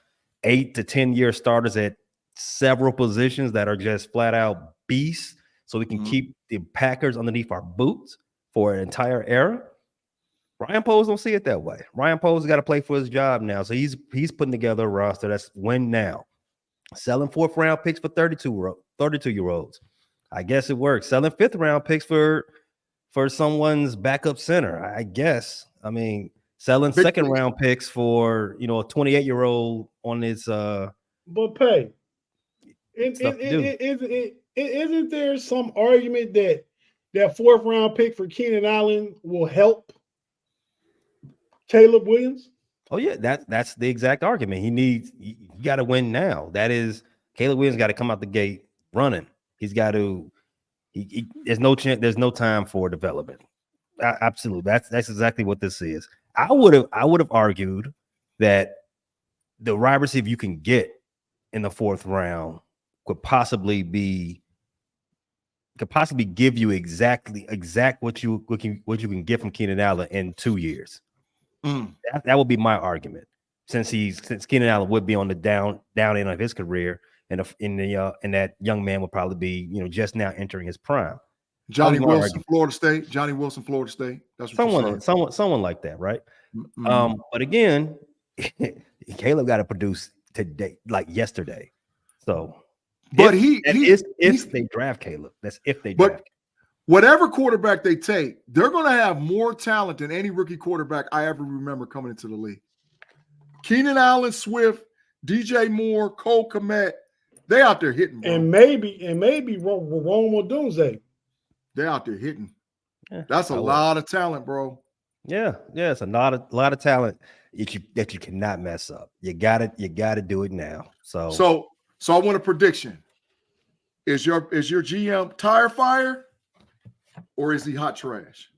8 to 10 year starters at several positions that are just flat out beasts, so we can keep the Packers underneath our boots for an entire era. Ryan Poles don't see it that way. Ryan Poles got to play for his job now, so he's putting together a roster that's win now. Selling 4th round picks for 32-year-olds. I guess it works. Selling 5th round picks for someone's backup center. I guess. I mean, Selling second round picks for a 28-year-old on his but pay. Isn't there some argument that fourth round pick for Keenan Allen will help Caleb Williams? Oh yeah, that's the exact argument. You got to win now. That is, Caleb Williams got to come out the gate running. He's got to. There's no chance. There's no time for development. Absolutely, that's exactly what this is. I would have argued that the wide receiver you can get in the fourth round could possibly give you exact what you can get from Keenan Allen in 2 years. That would be my argument, since Keenan Allen would be on the down end of his career, and that young man would probably be just now entering his prime. Johnny Wilson, Florida State. That's what someone like that, right? But again, Caleb got to produce today, like yesterday. So, but if they draft Caleb, that's if they draft. Whatever quarterback they take, they're going to have more talent than any rookie quarterback I ever remember coming into the league. Keenan Allen, Swift, DJ Moore, Cole Kmet, they out there hitting, bro. And maybe Rome Odunze. They're out there hitting. Yeah, that's a lot of talent, bro. Yeah, it's a lot of talent that you cannot mess up. You gotta do it now. So I want a prediction. Is your GM tire fire, or is he hot trash?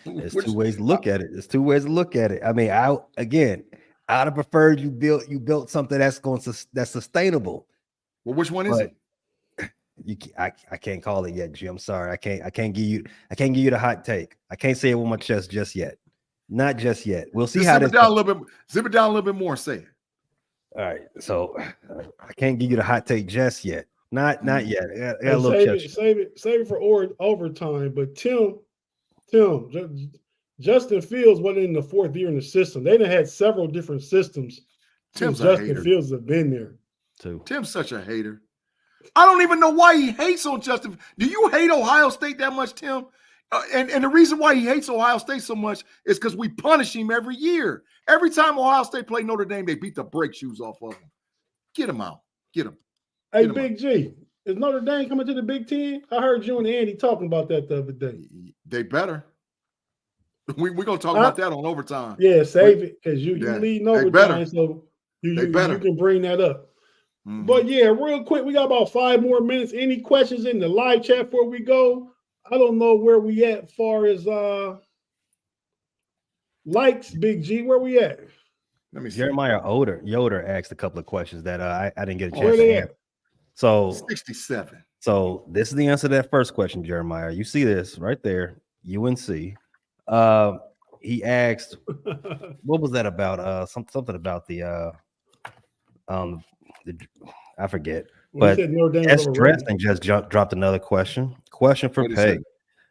There's two ways to look at it. I mean, I'd have preferred you built something that's sustainable. Well, which one is it? I can't call it yet, Jim. I'm sorry. I can't give you the hot take. I can't say it with my chest just yet. Not just yet. We'll see how zip it down a little bit more. Say it. All right. So I can't give you the hot take just yet. Not yet. Save it for overtime. But Tim, Justin Fields wasn't in the fourth year in the system. They done had several different systems. Justin Fields have been there too. Tim's such a hater. I don't even know why he hates on Justin. Do you hate Ohio State that much, Tim? And the reason why he hates Ohio State so much is because we punish him every year. Every time Ohio State play Notre Dame, they beat the brake shoes off of him. Get him out. Get him. Hey, Big G, is Notre Dame coming to the Big Ten? I heard you and Andy talking about that the other day. They better. We're going to talk about that on overtime. Yeah, save it, because you lead overtime, so you can bring that up. Mm-hmm. But yeah, real quick, we got about 5 more minutes. Any questions in the live chat before we go? I don't know where we at as far as likes, Big G. Where we at? Let me see. Jeremiah Yoder asked a couple of questions that I didn't get a chance to answer. So 67. So this is the answer to that first question, Jeremiah. You see this right there, UNC. He asked, what was that about? Something about the I forget. But S. Dresden just dropped another question. Question for Peg.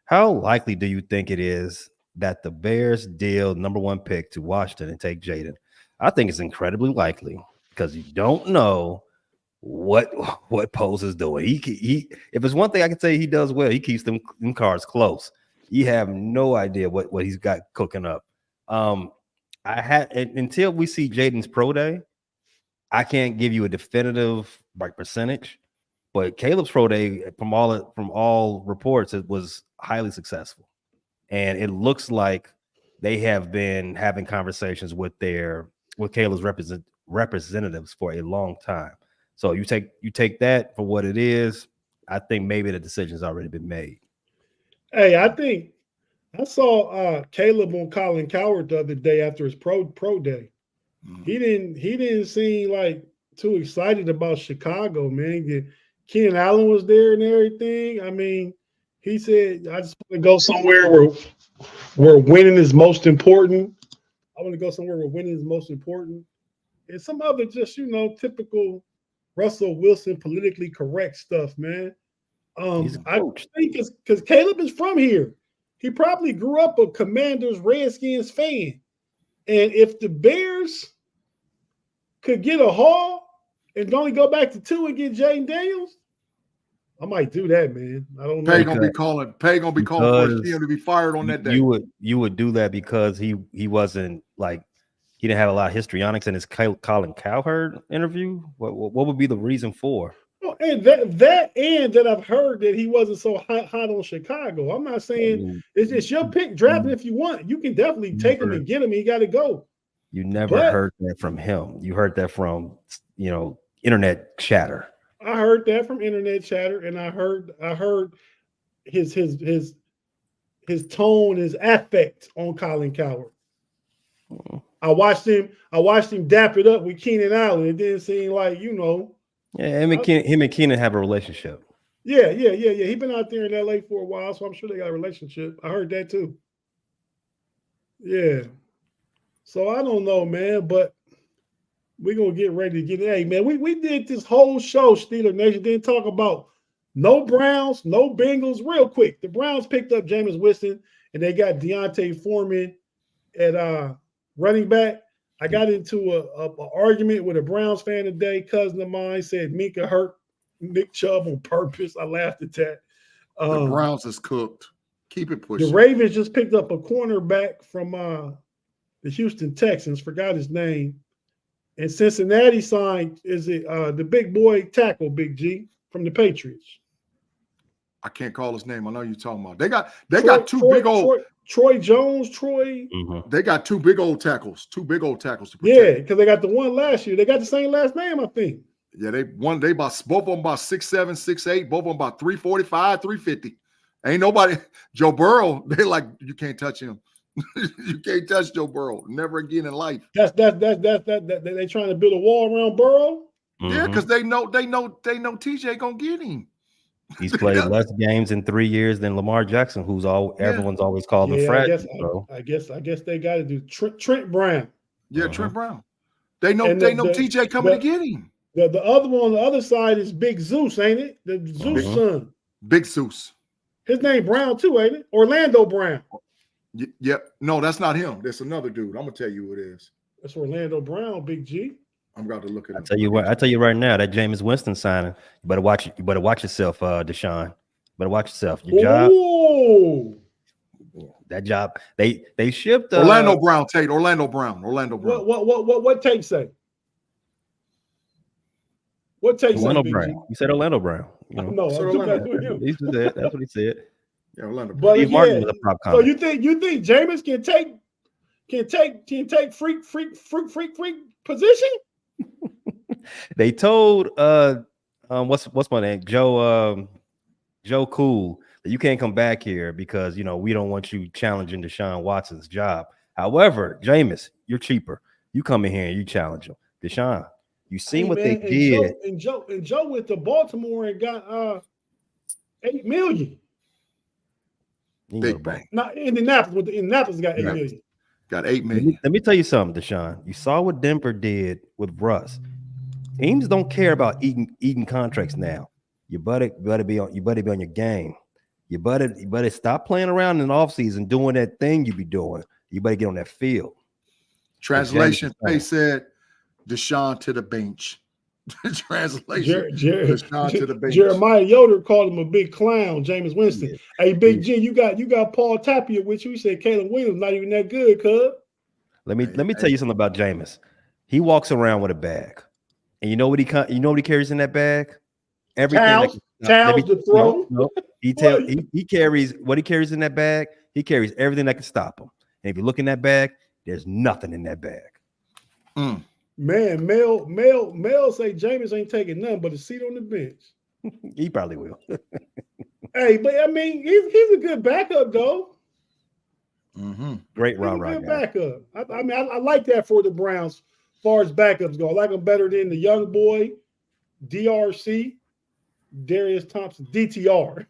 How likely do you think it is that the Bears deal number 1 pick to Washington and take Jaden? I think it's incredibly likely, because you don't know what Poles is doing. He if it's one thing I can say he does well, he keeps them cards close. You have no idea what he's got cooking up. Until we see Jaden's pro day, I can't give you a definitive percentage, but Caleb's pro day, from all reports, it was highly successful, and it looks like they have been having conversations with Caleb's representatives for a long time. So you take that for what it is. I think maybe the decision's already been made. Hey, I think I saw Caleb on Colin Cowherd the other day after his pro day. He didn't seem like too excited about Chicago, man. Keenan Allen was there and everything. I mean, he said, I just want to go somewhere where winning is most important. I want to go somewhere where winning is most important. And some other just, typical Russell Wilson politically correct stuff, man. I think it's because Caleb is from here. He probably grew up a Commanders Redskins fan. And if the Bears could get a haul and only go back to 2 and get Jaden Daniels, I might do that, man. I don't know. Pay gonna be calling for his GM to be fired on that day. You would do that because he wasn't like he didn't have a lot of histrionics in his Colin Cowherd interview. What would be the reason for? Oh, and that I've heard that he wasn't so hot on Chicago. I'm not saying it's your pick. Draft him if you want. You can definitely take him and get him. He got to go. You never heard that from him. You heard that from internet chatter. I heard that from internet chatter, and I heard his tone, his affect on Colin Cowherd. I watched him dap it up with Keenan Allen. It didn't seem like, Yeah, him and Keenan have a relationship. Yeah. He been out there in LA for a while, so I'm sure they got a relationship. I heard that too. Yeah. So I don't know, man, but we're gonna get ready to get in. Hey, man, we did this whole show, Steeler Nation, didn't talk about no Browns, no Bengals. Real quick, the Browns picked up Jameis Winston, and they got Deontay Foreman at running back. I got into a argument with a Browns fan today. Cousin of mine said Minka hurt Nick Chubb on purpose. I laughed at that. The Browns is cooked. Keep it pushing. The Ravens just picked up a cornerback from the Houston Texans. Forgot his name. And Cincinnati signed the big boy tackle, Big G, from the Patriots. I can't call his name. I know you're talking about. They got two big old Troy Jones. They got two big old tackles. To protect. Yeah, because they got the one last year. They got the same last name, I think. Yeah, both of them about 6'7", 6'8", both of them about 345, 350. Ain't nobody. Joe Burrow, they like, you can't touch him. You can't touch Joe Burrow. Never again in life. That's they trying to build a wall around Burrow. Yeah, because they know TJ gonna get him. He's played less games in 3 years than Lamar Jackson, who's everyone's always called the fragile. I guess they got to do Trent Brown. Yeah, Trent Brown. They know TJ coming to get him. The other one on the other side is Big Zeus, ain't it? The Zeus son. Big Zeus. His name Brown too, ain't it? Orlando Brown. Yep. No, that's not him. That's another dude. I'm gonna tell you who it is. That's Orlando Brown, Big G. I'm about to look at him. I tell you right now, that Jameis Winston signing, you better watch yourself, Deshaun. Better watch yourself. Your job. That job. They shipped Orlando Brown, Tate. Orlando Brown. What Tate say? What Tate Orlando say? Brown. You said Orlando Brown. No, he said that's what he said. Yeah, Orlando Brown. But Martin was a prop so you think Jameis can take freak position? They told what's my name, Joe Cool, that you can't come back here because we don't want you challenging Deshaun Watson's job. However, Jameis, you're cheaper. You come in here and you challenge him. Deshaun, you seen what they did. Joe went to Baltimore and got $8 million. Big bang. Not Indianapolis got $8 million. Got $8 million. Let me tell you something, Deshaun. You saw what Denver did with Russ. Teams don't care about eating contracts now. You better be on your game. You better stop playing around in the offseason doing that thing you be doing. You better get on that field. Translation, they said Deshaun to the bench. Translation, Deshaun to the bench. Jeremiah Yoder called him a big clown, Jameis Winston. Yeah. Hey, Big G, you got Paul Tapia with you. He said Caleb Williams not even that good, cuz. Let me tell you something about Jameis. He walks around with a bag. And you know what he carries in that bag? Everything. Towels to throw. No. He carries what he carries in that bag. He carries everything that can stop him. And if you look in that bag, there's nothing in that bag. Man, Mel say Jameis ain't taking nothing but a seat on the bench. He probably will. Hey, but I mean, he's a good backup though. Great round right now. Backup. I mean, I like that for the Browns. As far as backups go, I like them better than the young boy, DRC, Darius Thompson, DTR.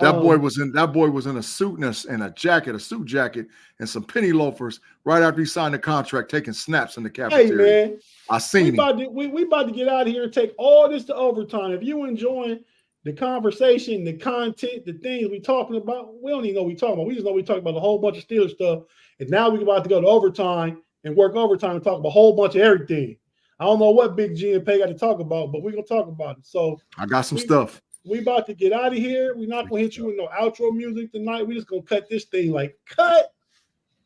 That boy was in a suit and a suit jacket, and some penny loafers right after he signed the contract, taking snaps in the cafeteria. Hey man, I seen him. We about to get out of here and take all this to overtime. If you enjoying the conversation, the content, the things we talking about, we don't even know what we talking about. We just know we talking about a whole bunch of Steelers stuff, and now we're about to go to overtime and work overtime and talk about a whole bunch of everything. I don't know what Big G and Pay got to talk about, but we're gonna talk about it. So I got some stuff. We about to get out of here. We're not gonna hit you with no outro music tonight. We just gonna cut this thing like cut.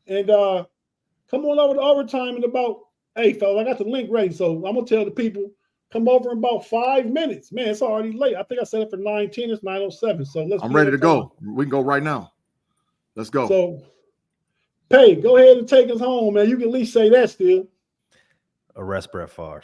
And come on over to overtime in about, hey, fellas, I got the link ready. So I'm gonna tell the people, come over in about 5 minutes. Man, it's already late. I think I set it for 9:10. It's 9:07. So I'm ready to go. We can go right now. Let's go. So, Pay, go ahead and take us home, man. You can at least say that still. Arrest Brett Favre.